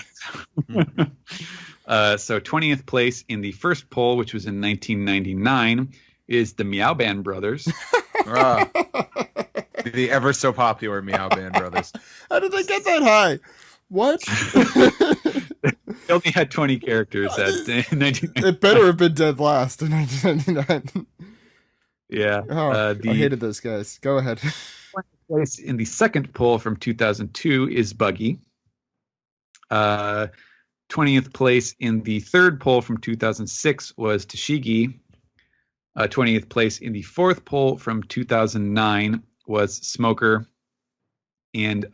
So 20th place in the first poll, which was in 1999, is the Meow Band Brothers. The ever so popular Meow Band Brothers. How did they get that high? What? They only had 20 characters at 1999. It better have been dead last in 1999. Yeah. I hated those guys. Go ahead. Place in the second poll from 2002 is Buggy. 20th place in the third poll from 2006 was Tashigi. 20th place in the fourth poll from 2009 was Smoker. And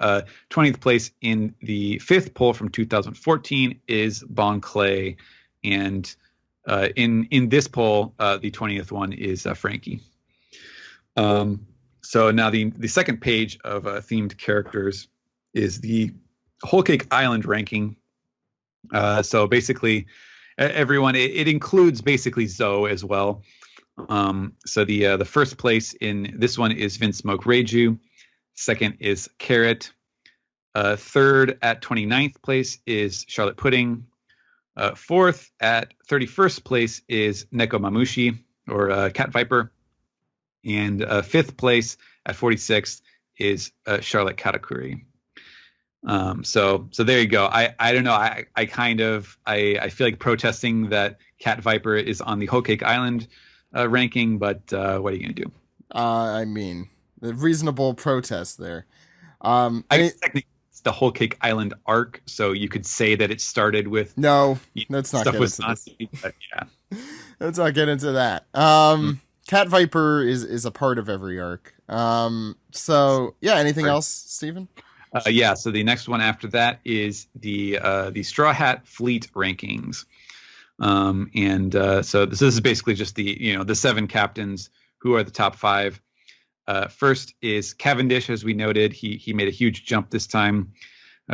20th place in the fifth poll from 2014 is Bon Clay. And in this poll, the 20th one is Frankie. So now the second page of themed characters is the Whole Cake Island ranking. So basically, everyone, it includes basically Zoe as well. So the first place in this one is Vinsmoke Reiju. Second is Carrot. Third at 29th place is Charlotte Pudding. Fourth at 31st place is Neko Mamushi, or Cat Viper. And fifth place at 46th is Charlotte Katakuri. So there you go. I don't know. I feel like protesting that Cat Viper is on the Whole Cake Island ranking, but what are you going to do? I mean, the reasonable protest there. Technically the Whole Cake Island arc, so you could say that it started with No, let's not stuff get with into this. Sanji, but yeah. Let's not get into that. Cat Viper is a part of every arc. So yeah, anything else, Stephen? Yeah, so the next one after that is the Straw Hat Fleet rankings. So this is basically just the 7 captains who are the top 5. First is Cavendish, as we noted. He made a huge jump this time.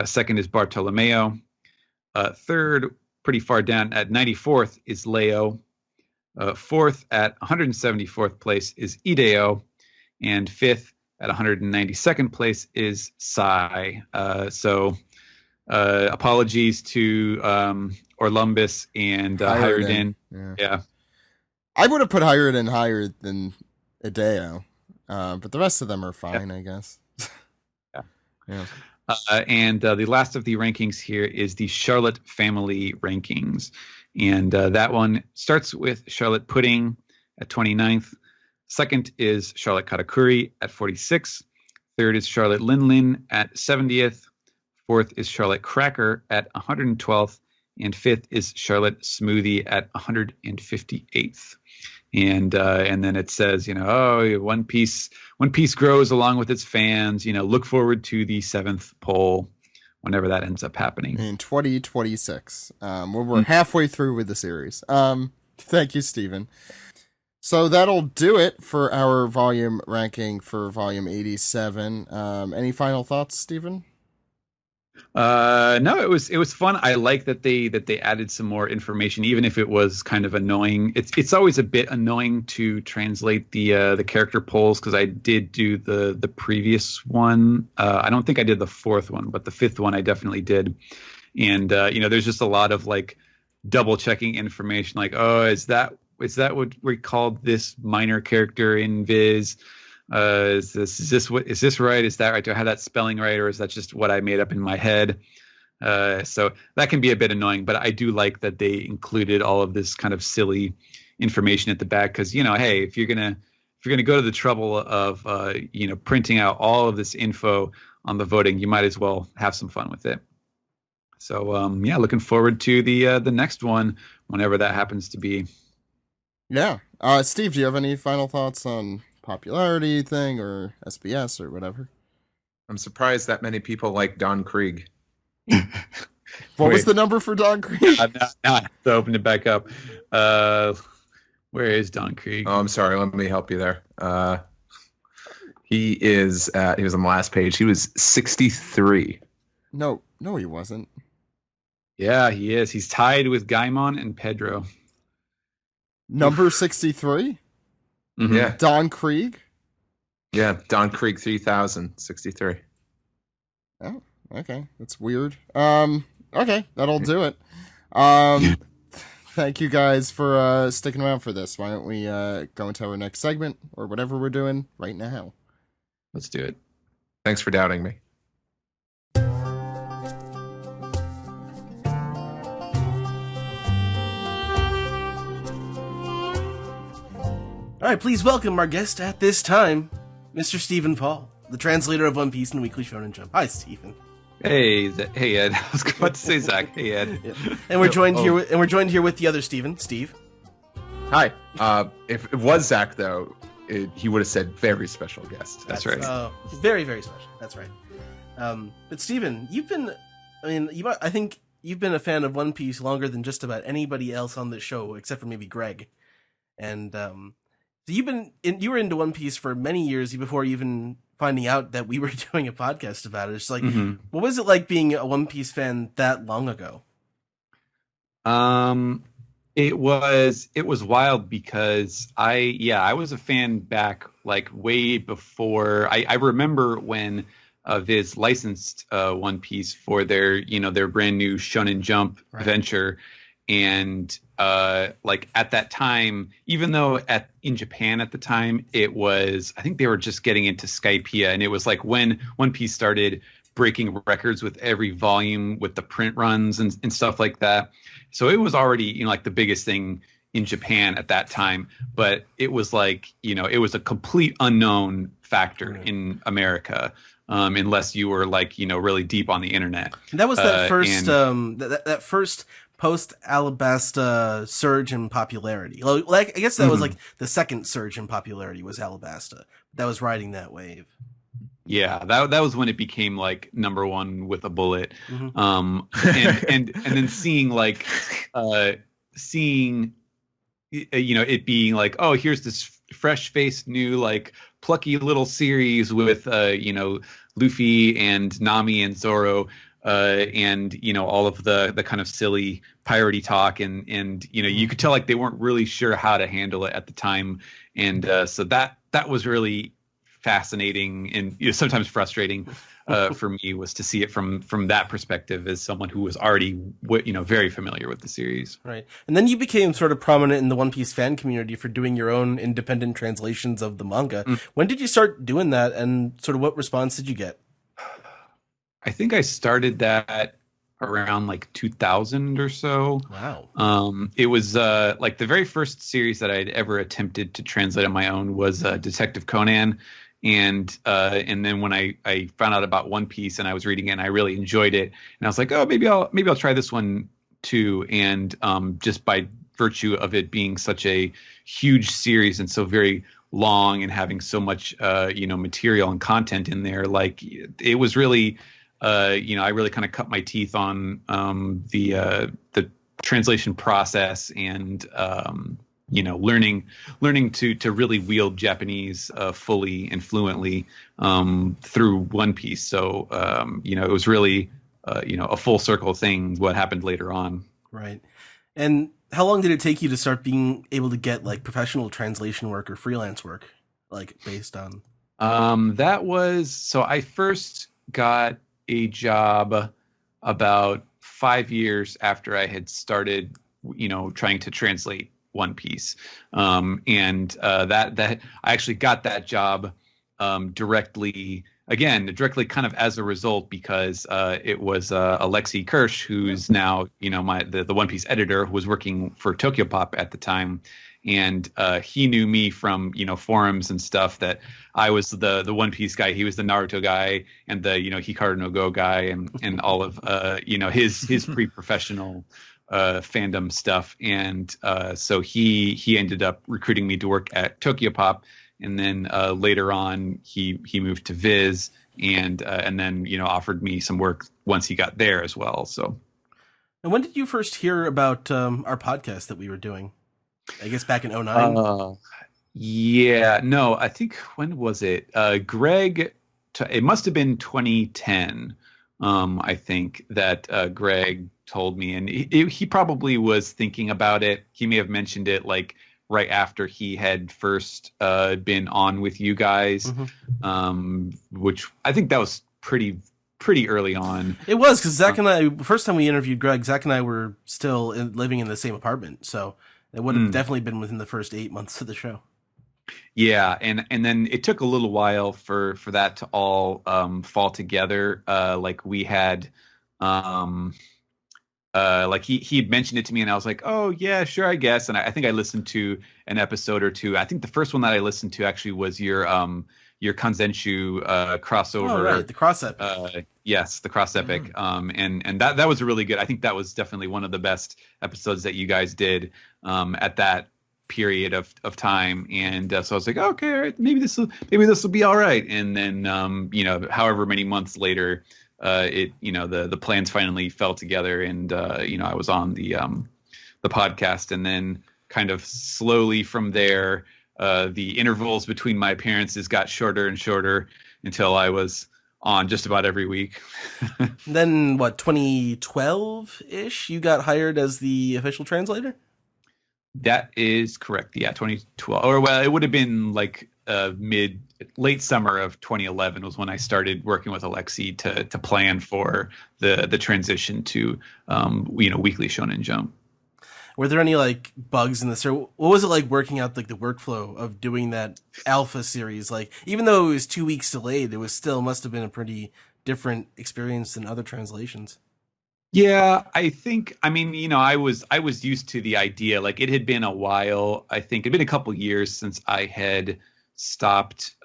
Second is Bartolomeo. Third, pretty far down at 94th, is Leo. Fourth at 174th place is Ideo. And fifth at 192nd place is Sai. Apologies to Orlumbus and Hyrudin. Yeah. I would have put Hyrudin higher than Ideo. But the rest of them are fine, I guess. Yeah. And the last of the rankings here is the Charlotte family rankings. And that one starts with Charlotte Pudding at 29th. Second is Charlotte Katakuri at 46th. Third is Charlotte Linlin at 70th. Fourth is Charlotte Cracker at 112th. And fifth is Charlotte Smoothie at 158th. And then it says, One Piece grows along with its fans. Look forward to the 7th poll whenever that ends up happening in 2026. We're halfway through with the series. Thank you, Stephen. So that'll do it for our volume ranking for volume 87. Any final thoughts, Stephen? No, it was fun. I like that they added some more information, even if it was kind of annoying. It's always a bit annoying to translate the character polls, because I did do the previous one. I don't think I did the 4th one, but the 5th one I definitely did. And there's just a lot of like double checking information, like, oh, is that what we called this minor character in Viz? Is this right? Is that right? Do I have that spelling right, or is that just what I made up in my head? So that can be a bit annoying, but I do like that they included all of this kind of silly information at the back, because hey, if you're gonna go to the trouble of printing out all of this info on the voting, you might as well have some fun with it. So looking forward to the next one whenever that happens to be. Yeah. Steve, do you have any final thoughts on popularity thing or SBS or whatever? I'm surprised that many people like Don Krieg. What was the number for Don Krieg? Now I have to open it back up. Where is Don Krieg? Oh, I'm sorry. Let me help you there. He was on the last page. He was 63. No, he wasn't. Yeah, he is. He's tied with Gaimon and Pedro. Number 63? Mm-hmm. Yeah. Don Krieg? Yeah, Don Krieg 3063. Oh, okay. That's weird. Okay, that'll do it. Thank you guys for sticking around for this. Why don't we go into our next segment, or whatever we're doing right now? Let's do it. Thanks for doubting me. All right, please welcome our guest at this time, Mr. Stephen Paul, the translator of One Piece and Weekly Shonen Jump. Hi, Stephen. Hey, Ed. I was about to say Zach. Hey, Ed. Yeah. And we're joined here with the other Stephen, Steve. Hi. If it was Zach, though, he would have said very special guest. That's right. Very, very special. That's right. But Stephen, I think you've been a fan of One Piece longer than just about anybody else on this show, except for maybe Greg. And so you were into One Piece for many years before even finding out that we were doing a podcast about it. It's like, What was it like being a One Piece fan that long ago? It was wild, because I was a fan back like way before. I remember when Viz licensed One Piece for their brand new Shonen Jump venture. And like at that time, even though in Japan at the time, I think they were just getting into Skypiea, and it was like when One Piece started breaking records with every volume with the print runs and stuff like that. So it was already like the biggest thing in Japan at that time, but it was like, it was a complete unknown factor in America, unless you were like, really deep on the internet. And that was that first that first post Alabasta surge in popularity. Like I guess that was like the second surge in popularity was Alabasta. That was riding that wave. Yeah, that was when it became like number one with a bullet. And then seeing it being like, oh, here's this fresh-faced new like plucky little series with Luffy and Nami and Zoro, and all of the kind of silly piratey talk, and you could tell like they weren't really sure how to handle it at the time, and so that was really fascinating and sometimes frustrating for me, was to see it from that perspective as someone who was already very familiar with the series. Right. And then you became sort of prominent in the One Piece fan community for doing your own independent translations of the manga. When did you start doing that, and sort of what response did you get? I think I started that around like 2000 or so. Wow. It was like the very first series that I'd ever attempted to translate on my own was Detective Conan. And then when I found out about One Piece and I was reading it and I really enjoyed it, and I was like, oh, maybe I'll try this one too. And just by virtue of it being such a huge series and so very long and having so much material and content in there, like it was really I really kind of cut my teeth on the translation process, and learning to really wield Japanese fully and fluently through One Piece. So it was really a full circle thing what happened later on. Right. And how long did it take you to start being able to get like professional translation work or freelance work, like based on? That was, so I first got a job about 5 years after I had started, trying to translate One Piece. And that I actually got that job directly kind of as a result, because it was Alexei Kirsch, who's now the One Piece editor, who was working for Tokyopop at the time, and he knew me from forums and stuff, that I was the One Piece guy, he was the Naruto guy, and the Hikaru no Go guy, and all of his pre-professional fandom stuff, and so he ended up recruiting me to work at Tokyopop, and then later on he moved to Viz, and then offered me some work once he got there as well. So, and when did you first hear about our podcast that we were doing? I guess back in 2009. Yeah, no, I think, when was it? Greg, it must have been 2010. I think that Greg told me, and he probably was thinking about it. He may have mentioned it like right after he had first been on with you guys, which I think that was pretty early on. It was, because Zach and I, first time we interviewed Greg, Zach and I were still living in the same apartment, so it would have definitely been within the first 8 months of the show. Yeah, and then it took a little while for that to all fall together. Like we had, like he had mentioned it to me, and I was like, oh yeah, sure, I guess. And I think I listened to an episode or two. I think the first one that I listened to actually was your Kanzenshu crossover. Oh right, the cross epic. Yes, the cross epic. And that was really good. I think that was definitely one of the best episodes that you guys did at that period of time. And so I was like, okay, all right, maybe this will be all right. And then however many months later, the plans finally fell together, and I was on the podcast, and then kind of slowly from there, the intervals between my appearances got shorter and shorter until I was on just about every week. Then what, 2012-ish, you got hired as the official translator? That is correct. Yeah, 2012. Or well, it would have been like late summer of 2011 was when I started working with Alexei to plan for the transition to Weekly Shonen Jump. Were there any like bugs in this, or what was it like working out like the workflow of doing that alpha series? Like, even though it was 2 weeks delayed, it was still must have been a pretty different experience than other translations. Yeah, I mean, I was used to the idea. Like it had been a while. I think it'd been a couple years since I had stopped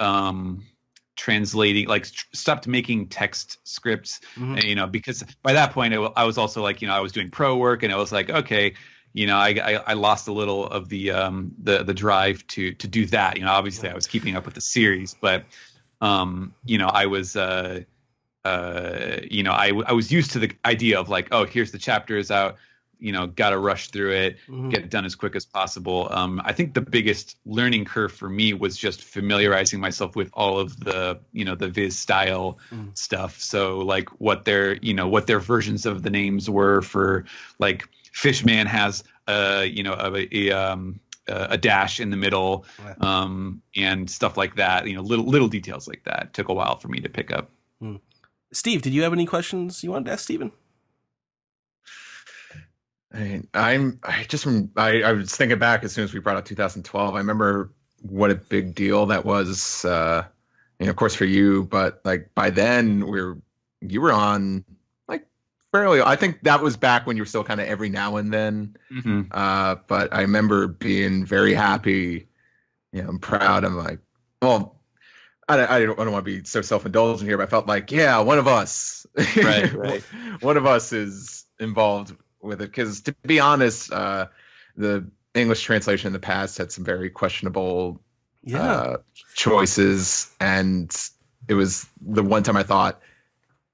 translating, like stopped making text scripts. Mhm. And, because by that point I was also like, I was doing pro work, and I was like, okay, I lost a little of the drive to do that. Obviously I was keeping up with the series, but I was I was used to the idea of like, oh, here's the chapters out, got to rush through it, Mhm. get it done as quick as possible. I think the biggest learning curve for me was just familiarizing myself with all of the Viz style stuff. So like what their versions of the names were for, like Fishman has a dash in the middle, and stuff like that. Little details like that took a while for me to pick up. Steve, did you have any questions you wanted to ask Steven? I mean, I was thinking back as soon as we brought up 2012. I remember what a big deal that was, of course for you, but like by then you were on like fairly. I think that was back when you were still kind of every now and then. Mm-hmm. But I remember being very happy. I'm proud. I'm like, well, I don't want to be so self-indulgent here, but I felt like, yeah, one of us, Right. one of us is involved with it. Because to be honest, the English translation in the past had some very questionable choices, and it was the one time I thought,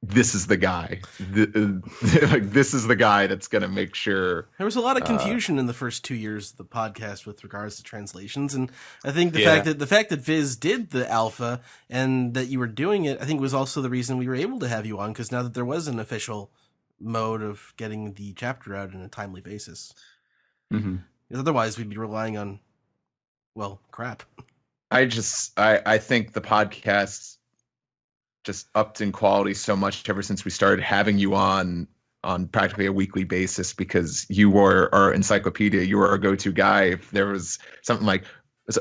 this is the guy. This is the guy that's going to make sure. There was a lot of confusion in the first 2 years of the podcast with regards to translations, and I think the fact that Viz did the alpha and that you were doing it, I think was also the reason we were able to have you on, because now that there was an official mode of getting the chapter out on a timely basis. Mm-hmm. Because otherwise we'd be relying on, well, crap. I think the podcast just upped in quality so much ever since we started having you on practically a weekly basis, because you were our encyclopedia. You were our go-to guy. If there was something like,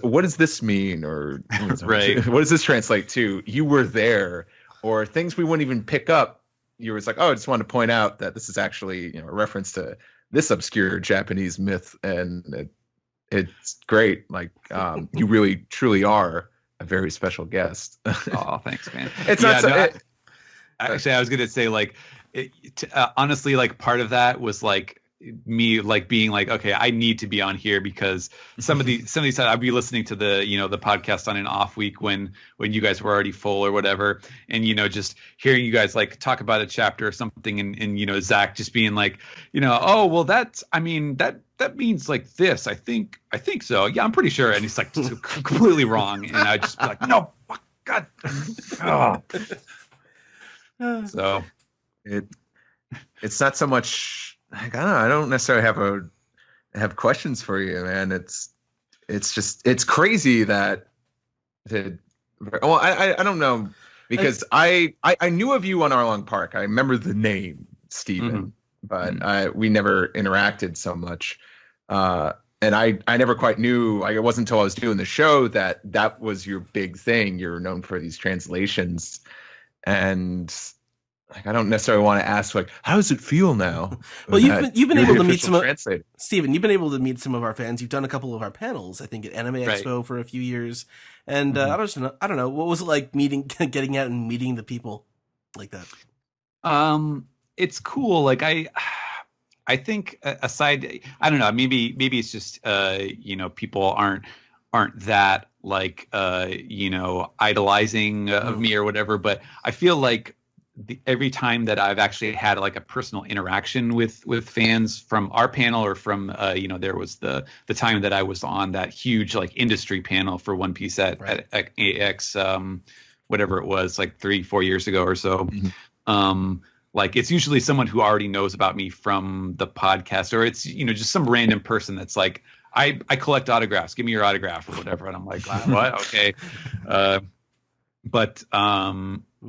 what does this mean? Or right. What does this translate to? You were there. Or things we wouldn't even pick up. You were like, oh, I just wanted to point out that this is actually a reference to this obscure Japanese myth. And it's great. Like, you really, truly are a very special guest. Oh, thanks, man. Actually, I was gonna say, like, honestly, like part of that was like me like being like, okay, I need to be on here, because some of these times I'd be listening to the the podcast on an off week when you guys were already full or whatever, and just hearing you guys like talk about a chapter or something, and Zach just being like, oh well, that means like this. I think so. Yeah, I'm pretty sure. And he's like completely wrong, and I just be like, no, fuck, God. Oh. So it's not so much. I don't necessarily have questions for you, man. It's crazy that I don't know, because I knew of you on Arlong Park. I remember the name Steven, but we never interacted so much. And I never quite knew. It wasn't until I was doing the show that was your big thing. You're known for these translations, and I don't necessarily want to ask, like, how does it feel now? Well, you've been able to meet some Steven. You've been able to meet some of our fans. You've done a couple of our panels, I think, at Anime Expo for a few years, and I don't know, what was it like getting out and meeting the people like that? It's cool. Like I think aside, I don't know, maybe it's just people aren't that like idolizing of me or whatever, but I feel like every time that I've actually had like a personal interaction with fans from our panel, or from there was the time that I was on that huge like industry panel for One Piece at AX, whatever it was, like 3-4 years ago or so. Like it's usually someone who already knows about me from the podcast, or it's just some random person that's like, I collect autographs, give me your autograph or whatever, and I'm like, what? Okay. But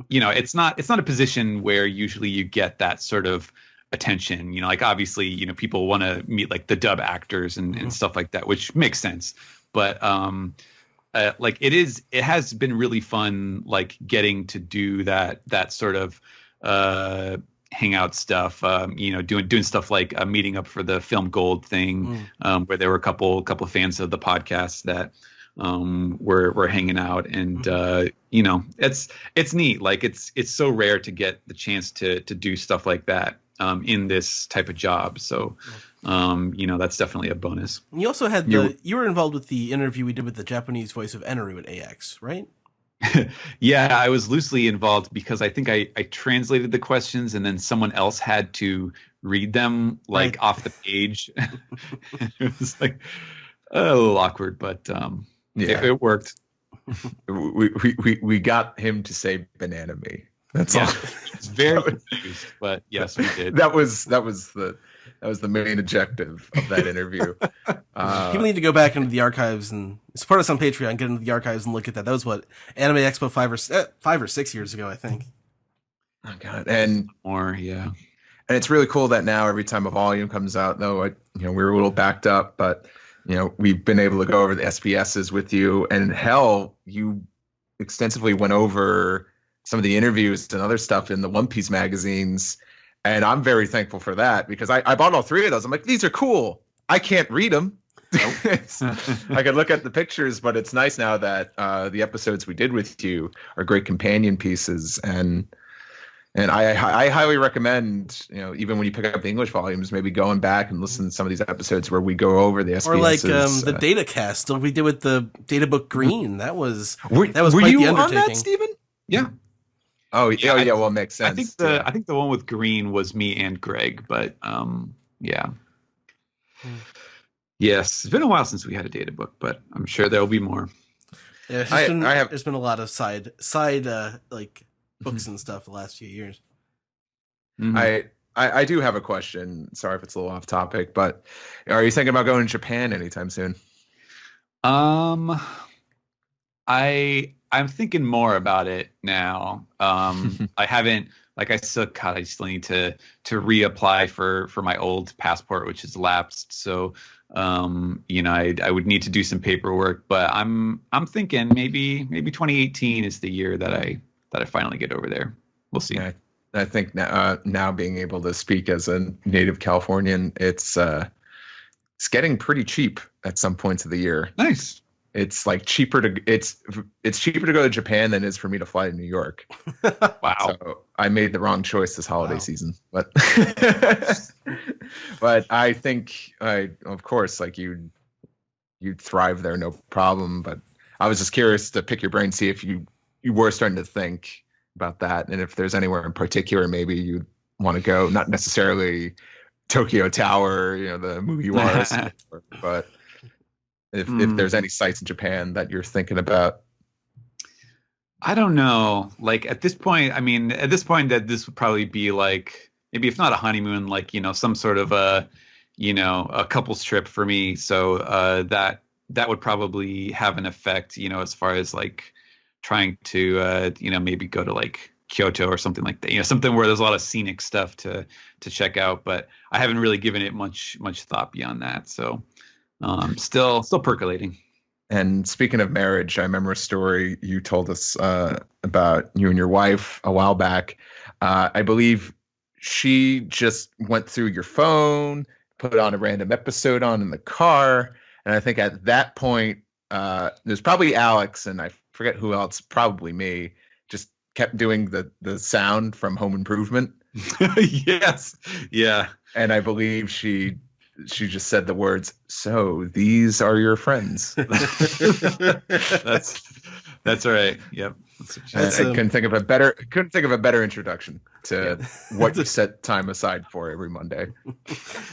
it's not a position where usually you get that sort of attention. Like obviously, people want to meet like the dub actors and stuff like that, which makes sense. But like it has been really fun, like getting to do that sort of hangout stuff, doing stuff like meeting up for the Film Gold thing, where there were a couple of fans of the podcast that were hanging out, and it's neat. Like it's so rare to get the chance to do stuff like that in this type of job. So that's definitely a bonus. You also had you were involved with the interview we did with the Japanese voice of Eneru at AX, right? Yeah, I was loosely involved because I think I translated the questions and then someone else had to read them like off the page. It was like a little awkward, but it worked. We got him to say banana me. That's all. It's very confused, but yes, we did. That was the main objective of that interview. People need to go back into the archives and support us on Patreon. Get into the archives and look at that. That was what Anime Expo 5 or 6 years ago, I think. Oh God, and more, yeah. And it's really cool that now every time a volume comes out, though, we were a little backed up, but we've been able to go over the SBSs with you, and hell, you extensively went over some of the interviews and other stuff in the One Piece magazines. And I'm very thankful for that because I bought all three of those. I'm like, these are cool. I can't read them. I can look at the pictures, but it's nice now that the episodes we did with you are great companion pieces. And I highly recommend, even when you pick up the English volumes, maybe going back and listen to some of these episodes where we go over the SBSs. Or like the data cast we did with the Data Book Green. That was were quite the undertaking. On that, Stephen? Yeah. Oh yeah. Well, it makes sense. I think the one with Green was me and Greg, but yeah. Yes, it's been a while since we had a data book, but I'm sure there'll be more. Yeah, there's been a lot of side like books and stuff the last few years. Mm-hmm. I do have a question. Sorry if it's a little off topic, but are you thinking about going to Japan anytime soon? I'm thinking more about it now. I haven't, like I still need to reapply for my old passport, which has lapsed. So, I would need to do some paperwork, but I'm thinking maybe 2018 is the year that I finally get over there. We'll see. Yeah, I think now being able to speak as a native Californian, it's getting pretty cheap at some points of the year. Nice. It's like cheaper it's cheaper to go to Japan than it is for me to fly to New York. Wow. So I made the wrong choice this holiday season, but but I think of course, like you'd thrive there, no problem. But I was just curious to pick your brain, see if you were starting to think about that, and if there's anywhere in particular maybe you want to go, not necessarily Tokyo Tower, the Mugiwara, but if there's any sites in Japan that you're thinking about. I don't know. Like at this point that this would probably be like, maybe if not a honeymoon, like, some sort of a couple's trip for me. So that would probably have an effect, as far as like trying to, maybe go to like Kyoto or something like that, something where there's a lot of scenic stuff to check out. But I haven't really given it much thought beyond that. So still percolating. And speaking of marriage, I remember a story you told us about you and your wife a while back. I believe she just went through your phone, put on a random episode in the car, and I think at that point, there's probably Alex, and I forget who else, probably me, just kept doing the sound from Home Improvement. Yes, yeah. And I believe she just said the words, "So these are your friends." That's right. Yep. I couldn't think of a better introduction to what you set time aside for every Monday.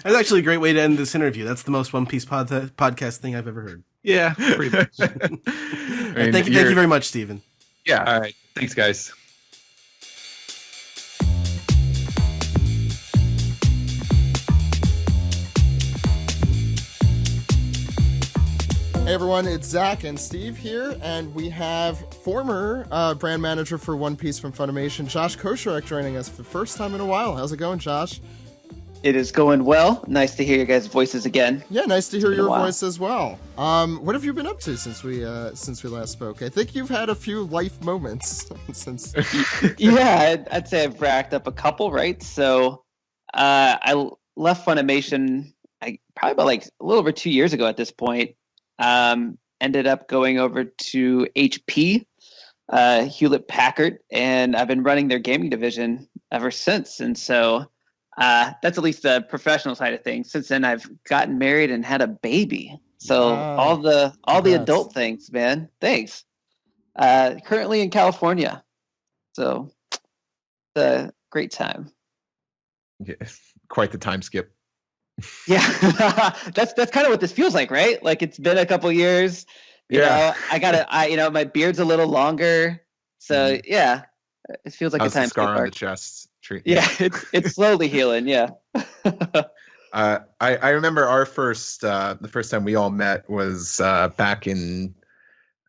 That's actually a great way to end this interview. That's the most One Piece podcast thing I've ever heard. Yeah, pretty much. Thank you very much, Stephen. Yeah. All right. Thanks, guys. Hey everyone, it's Zach and Steve here, and we have former brand manager for One Piece from Funimation, Josh Kocurek, joining us for the first time in a while. How's it going, Josh? It is going well. Nice to hear your guys' voices again. Yeah, nice to hear your voice as well. What have you been up to since we last spoke? I think you've had a few life moments since. Yeah, I'd say I've racked up a couple, right? So, I left Funimation probably about like a little over 2 years ago at this point. Ended up going over to HP, Hewlett Packard, and I've been running their gaming division ever since. And so. That's at least the professional side of things. Since then, I've gotten married and had a baby. So all the adult things, man. Thanks. Currently in California, so it's a great time. Yeah, quite the time skip. Yeah, that's kind of what this feels like, right? Like it's been a couple years. You know, my beard's a little longer. So yeah, it feels like how's a time the scar skip on the chest? Yeah, it's slowly healing. Yeah. I remember our the first time we all met was back in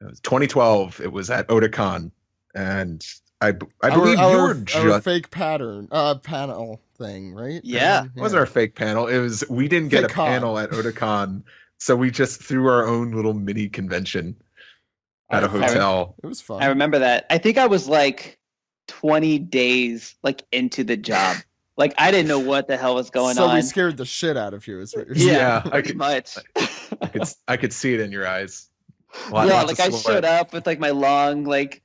2012. It was at Otakon, and I believe you were our fake panel thing, right? Yeah, it wasn't our fake panel. It was we didn't get a panel at Otakon, so we just threw our own little mini convention at a hotel. It was fun. I remember that. I think I was like 20 days like into the job. Like I didn't know what the hell was going on. So we scared the shit out of you. Is what you're saying. Yeah, pretty much. I could see it in your eyes. Like I showed up with like my long like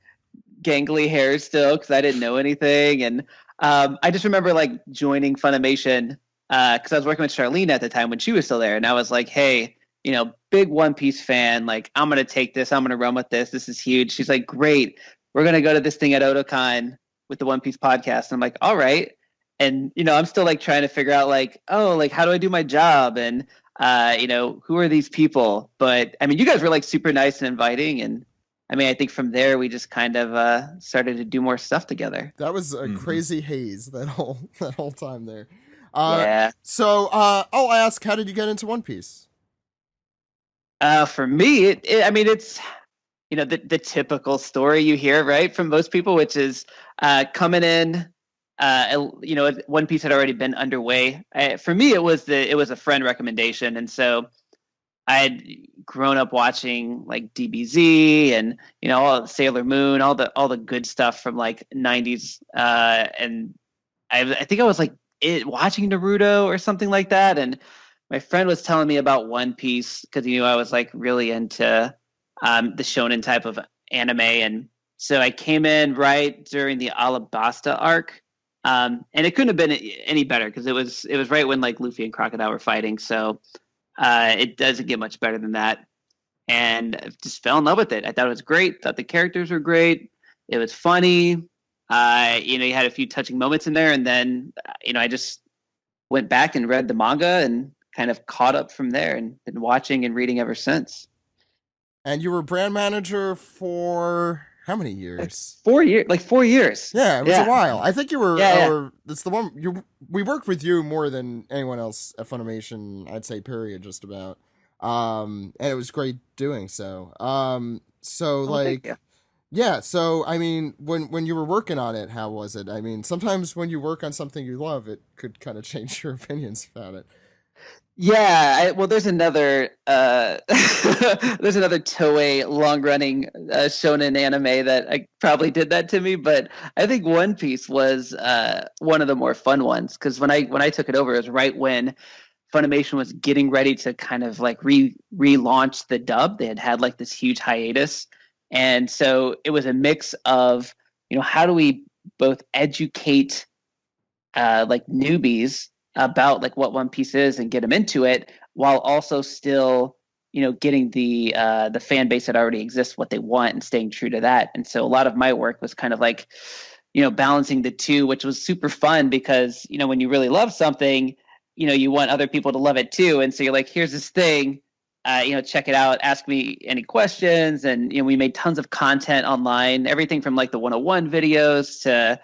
gangly hair still because I didn't know anything, and I just remember like joining Funimation because I was working with Charlene at the time when she was still there, and I was like, hey, you know, big One Piece fan. Like I'm gonna take this. I'm gonna run with this. This is huge. She's like, great. We're going to go to this thing at Otakon with the One Piece podcast. And I'm like, all right. And, you know, I'm still like trying to figure out like, oh, like, how do I do my job? And, you know, who are these people? But I mean, you guys were like super nice and inviting. And I mean, I think from there, we just kind of started to do more stuff together. That was a crazy haze that whole time there. Yeah. So I'll ask, how did you get into One Piece? For me, it's, you know, the typical story you hear, right, from most people, which is coming in, you know, One Piece had already been underway. For me, it was a friend recommendation. And so I had grown up watching like DBZ and, you know, all Sailor Moon, all the good stuff from like 90s. And I think I was like watching Naruto or something like that. And my friend was telling me about One Piece because he knew I was like really into the shonen type of anime. And so I came in right during the Alabasta arc. And it couldn't have been any better because it was right when like Luffy and Crocodile were fighting. So it doesn't get much better than that. And I just fell in love with it. I thought it was great. Thought the characters were great. It was funny. You know, you had a few touching moments in there. And then, you know, I just went back and read the manga and kind of caught up from there and been watching and reading ever since. And you were brand manager for how many years? 4 years. Like 4 years. Yeah, it was a while. I think you were. Yeah. That's the one. We worked with you more than anyone else at Funimation. I'd say, period, just about. And it was great doing so. Yeah. So I mean, when you were working on it, how was it? I mean, sometimes when you work on something you love, it could kind of change your opinions about it. Yeah, well, there's another Toei long-running shonen anime that I probably did that to me, but I think One Piece was one of the more fun ones because when I took it over, it was right when Funimation was getting ready to kind of like relaunch the dub. They had like this huge hiatus, and so it was a mix of, you know, how do we both educate like newbies about like what One Piece is and get them into it while also still, you know, getting the fan base that already exists what they want and staying true to that. And so a lot of my work was kind of like, you know, balancing the two, which was super fun because, you know, when you really love something, you know, you want other people to love it too. And so you're like, here's this thing, you know, check it out, ask me any questions. And, you know, we made tons of content online, everything from like the 101 videos to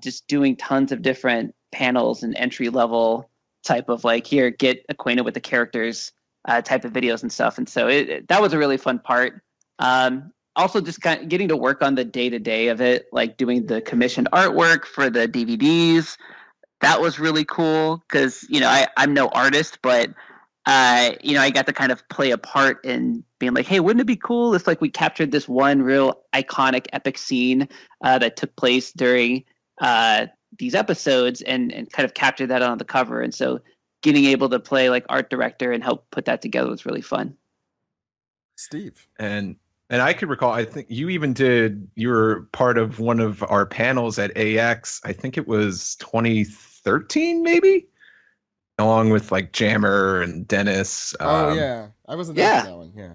just doing tons of different panels and entry level type of like, here, get acquainted with the characters type of videos and stuff. And so that was a really fun part. Also just kind of getting to work on the day-to-day of it, like doing the commissioned artwork for the DVDs, that was really cool because I'm no artist, but I got to kind of play a part in being like, hey, wouldn't it be cool if like we captured this one real iconic epic scene that took place during these episodes and kind of capture that on the cover. And so getting able to play like art director and help put that together was really fun. Steve. And I could recall, I think you were part of one of our panels at AX. I think it was 2013, maybe, along with like Jammer and Dennis. Yeah, I wasn't there for that one. Yeah,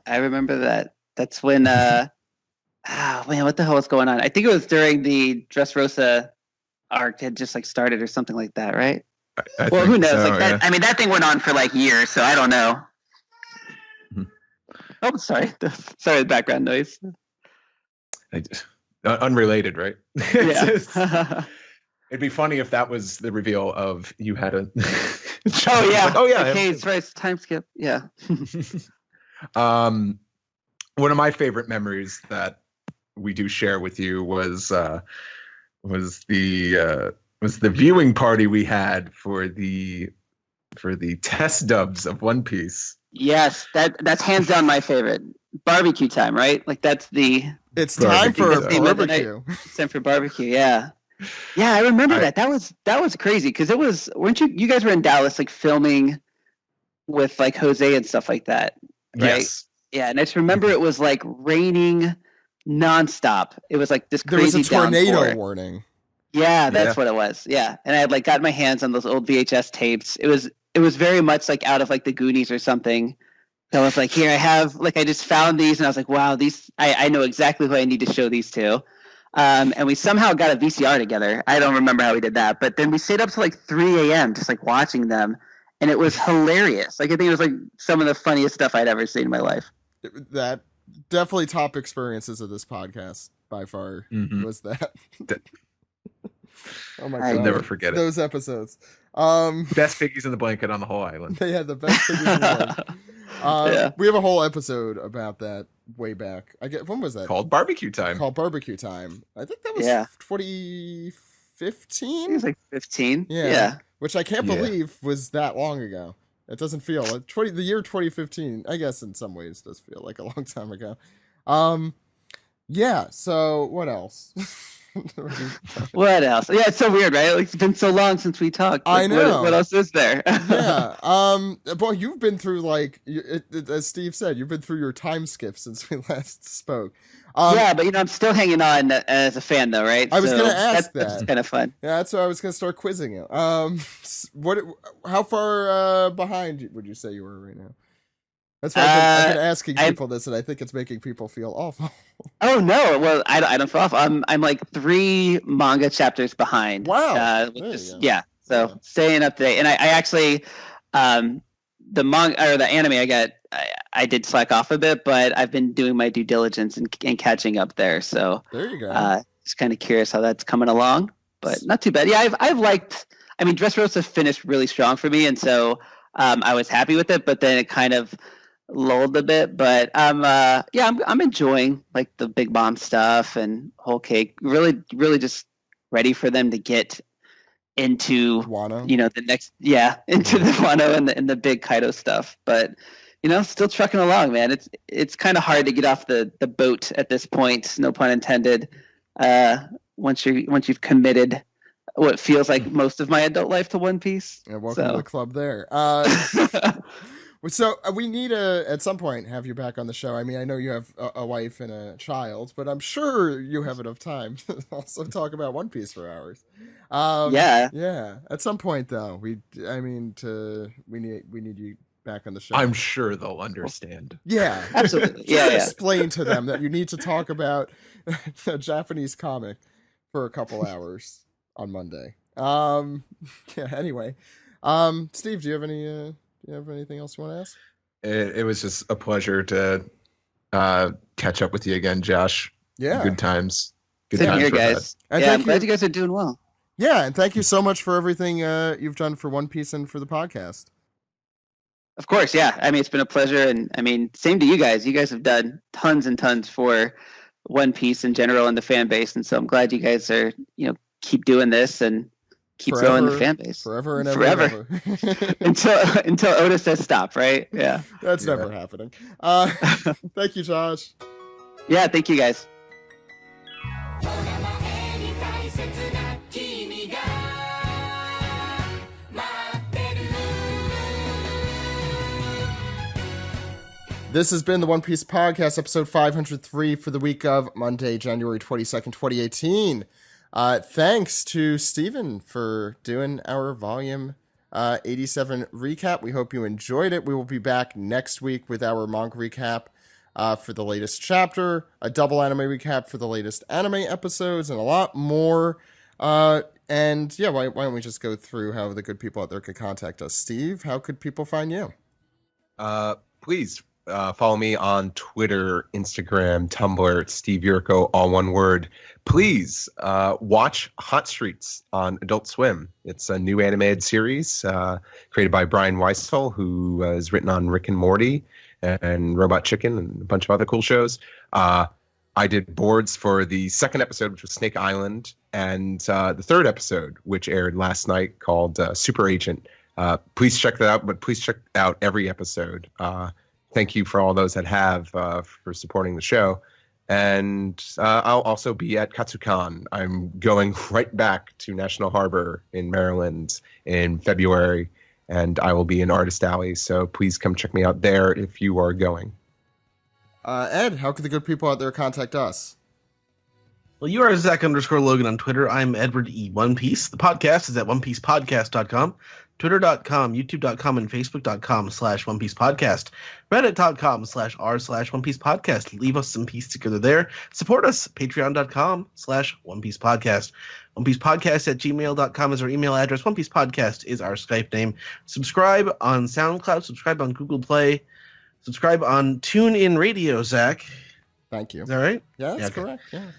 I remember that. That's when man, what the hell was going on? I think it was during the Dressrosa arc had just like started or something like that, right? Well, who knows? So, like that, yeah. I mean, that thing went on for like years, so I don't know. Oh, sorry. Sorry, the background noise. Unrelated, right? Yeah. It'd be funny if that was the reveal of you had a. Oh yeah. Like, oh yeah. Okay, it's right. It's time skip. Yeah. One of my favorite memories that we do share with you was the viewing party we had for the test dubs of One Piece. Yes, that's hands down my favorite. Barbecue time, right? Like that's the. It's time for a barbecue. It's time for barbecue. Yeah. Yeah, I remember that. That was crazy because weren't you guys were in Dallas like filming with like Jose and stuff like that, right? Yes. Yeah, and I just remember it was like raining nonstop. It was like this crazy There was a tornado downpour. warning. Yeah, that's what it was. Yeah, and I had like got my hands on those old VHS tapes. It was very much like out of like the Goonies or something. So I was like, here I have like I just found these and I was like, wow, these I know exactly who I need to show these to. And we somehow got a VCR together. I don't remember how we did that, but then we stayed up till like 3 a.m. just like watching them, and it was hilarious. Like I think it was like some of the funniest stuff I'd ever seen in my life. That definitely top experiences of this podcast by far was that. Oh my god! I'll never forget those episodes. Best piggies in the blanket on the whole island. They had the best piggies in the blanket. We have a whole episode about that way back. When was that? Called Barbecue Time. Called Barbecue Time. I think that was 2015. It was like 15. Yeah. Which I can't believe was that long ago. It doesn't feel like the year 2015. I guess in some ways does feel like a long time ago. Yeah. So what else? What else? Yeah, it's so weird, right? Like, it's been so long since we talked. Like, I know. What else is there? Yeah. Well, you've been through like as Steve said, you've been through your time skip since we last spoke. Yeah, but I'm still hanging on as a fan, though, right? I was going to ask that's kind of fun. Yeah, that's what I was going to start quizzing you. How far behind would you say you were right now? That's why I've been asking people this, and I think it's making people feel awful. Oh no! Well, I don't feel awful. I'm like 3 manga chapters behind. Wow! So staying up to date, and I actually, the manga or the anime I did slack off a bit, but I've been doing my due diligence and catching up there. So there you go. Just kind of curious how that's coming along, but not too bad. Yeah, I've liked. I mean, Dressrosa finished really strong for me, and so I was happy with it. But then it kind of lulled a bit, but I'm enjoying like the Big Mom stuff and Whole Cake. Really just ready for them to get into Wano. The next into the Wano and the big Kaido stuff. But still trucking along, man. It's kind of hard to get off the boat at this point, no pun intended. Once you've committed what feels like most of my adult life to One Piece. Yeah, welcome to the club there. So we need to, at some point, have you back on the show. I mean, I know you have a wife and a child, but I'm sure you have enough time to also talk about One Piece for hours. Yeah. At some point, though, we need you back on the show. I'm sure they'll understand. Yeah, absolutely. Explain to them that you need to talk about a Japanese comic for a couple hours on Monday. Anyway, Steve, do you have any? Do you have anything else you want to ask? It was just a pleasure to catch up with you again, Josh. Yeah. Good times. Same here, guys. I'm glad you guys are doing well. Yeah, and thank you so much for everything you've done for One Piece and for the podcast. Of course, yeah. I mean, it's been a pleasure, and I mean, same to you guys. You guys have done tons and tons for One Piece in general and the fan base, and so I'm glad you guys are, keep doing this and keep growing the fan base forever and ever. forever. until Otis says stop. Right? Yeah. That's never happening. Thank you, Josh. Yeah. Thank you, guys. This has been the One Piece Podcast, episode 503 for the week of Monday, January 22nd, 2018. Thanks to Steven for doing our volume 87 recap. We hope you enjoyed it. We will be back next week with our manga recap for the latest chapter, a double anime recap for the latest anime episodes, and a lot more. And yeah, why don't we just go through how the good people out there could contact us. Steve, how could people find you? Please follow me on Twitter, Instagram, Tumblr, Steve Yurko, all one word. Please watch Hot Streets on Adult Swim. It's a new animated series created by Brian Weissel, who has written on Rick and Morty and Robot Chicken and a bunch of other cool shows. I did boards for the second episode, which was Snake Island, and the third episode, which aired last night, called Super Agent. Please check that out, but please check out every episode. Thank you for all those that have for supporting the show. And I'll also be at Katsucon. I'm going right back to National Harbor in Maryland in February, and I will be in Artist Alley. So please come check me out there if you are going. Ed, how can the good people out there contact us? Well, you are Zach_Logan on Twitter. I'm Edward E. One Piece. The podcast is at onepiecepodcast.com. Twitter.com, YouTube.com, and Facebook.com/OnePiecePodcast. Reddit.com/r/OnePiecePodcast. Leave us some piece together there. Support us. Patreon.com/OnePiecePodcast. OnePiecePodcast@gmail.com is our email address. OnePiecePodcast is our Skype name. Subscribe on SoundCloud. Subscribe on Google Play. Subscribe on TuneIn Radio, Zach. Thank you. Is that right? Yeah, that's correct. Yeah.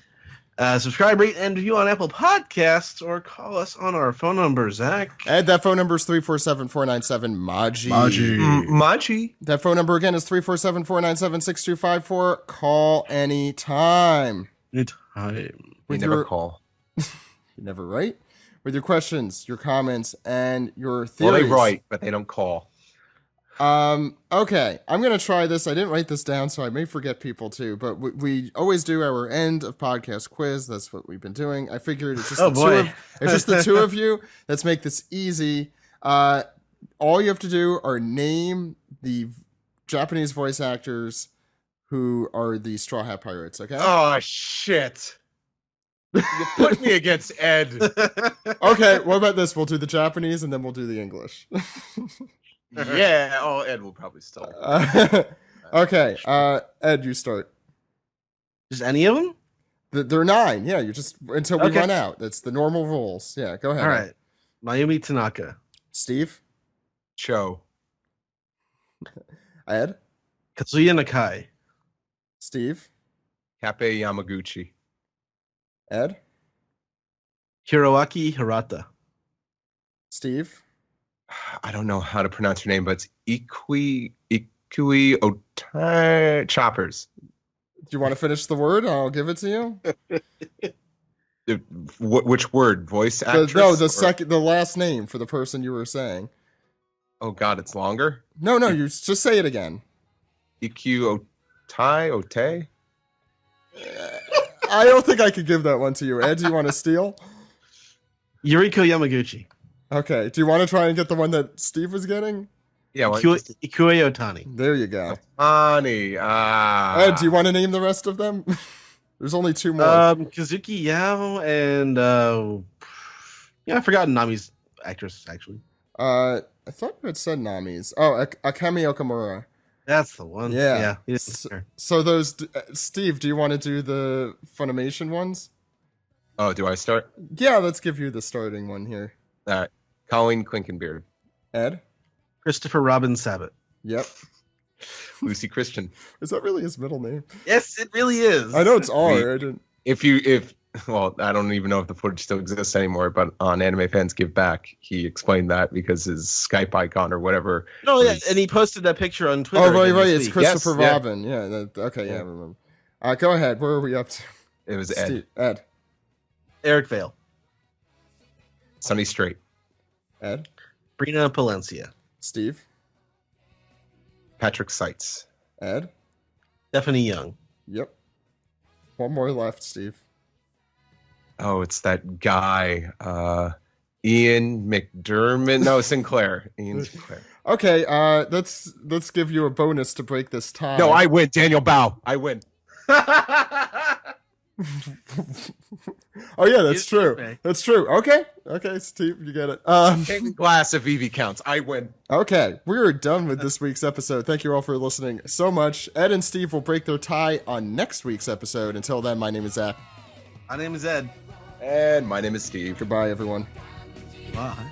Subscribe, rate, and review on Apple Podcasts, or call us on our phone number, Zach. Ed, that phone number is 347-497-MAJI. Maji. That phone number again is 347-497-6254. Call anytime. Anytime. We never call. You never write? With your questions, your comments, and your theories. Well, they write, but they don't call. Okay, I'm going to try this. I didn't write this down, so I may forget people too, but we always do our end of podcast quiz. That's what we've been doing. I figured it's just the two of you. Let's make this easy. All you have to do are name the Japanese voice actors who are the Straw Hat Pirates, okay? Oh, shit. You put me against Ed. Okay, what about this? We'll do the Japanese and then we'll do the English. Yeah. Oh, Ed will probably start. Okay. Ed, you start. Just any of them? They're 9. Yeah, you just until we run out. That's the normal rules. Yeah, go ahead. All right. Mayumi Tanaka. Steve. Cho. Ed. Katsuya Nakai. Steve. Kappei Yamaguchi. Ed. Hiroaki Hirata. Steve. I don't know how to pronounce your name, but it's Ikui Otai Choppers. Do you want to finish the word? I'll give it to you. Which word? Voice actress? The last name for the person you were saying. Oh God, it's longer? No, you just say it again. Ikui Otai? I don't think I could give that one to you. Ed, do you want to steal? Yuriko Yamaguchi. Okay. Do you want to try and get the one that Steve was getting? Yeah. Ikue Otani. There you go. Otani. Ed, do you want to name the rest of them? There's only 2 more. Kazuki Yao and I've forgotten Nami's actress actually. I thought you had said Nami's. Oh, Akemi Okamura. That's the one. Yeah. Sure. So those, Steve, do you want to do the Funimation ones? Oh, do I start? Yeah, let's give you the starting one here. All right. Colleen Clinkenbeard. Ed? Christopher Robin Sabat. Yep. Lucy Christian. Is that really his middle name? Yes, it really is. I know it's R. Well, I don't even know if the footage still exists anymore, but on Anime Fans Give Back, he explained that because his Skype icon or whatever. Oh, yeah, and he posted that picture on Twitter. Oh, right. It's Christopher Yes, Robin. Yeah. Okay, yeah, I remember. Go ahead. Where are we up to? It was Ed. Ed. Eric Vale. Sunny Straight. Ed? Brina Palencia. Steve? Patrick Seitz. Ed? Stephanie Young. Yep. One more left, Steve. Oh, it's that guy, Ian McDermott. No, Sinclair. Ian Sinclair. Okay, let's give you a bonus to break this tie. No, I win. Daniel Bao. I win. Oh yeah, that's You- true. okay. That's true. Okay, Steve, you get it. Glass if Evie counts. I win. Okay, we are done with this week's episode. Thank you all for listening so much. Ed and Steve will break their tie on next week's episode. Until then, my name is Zach. My name is Ed. And my name is Steve. Goodbye, everyone. Bye.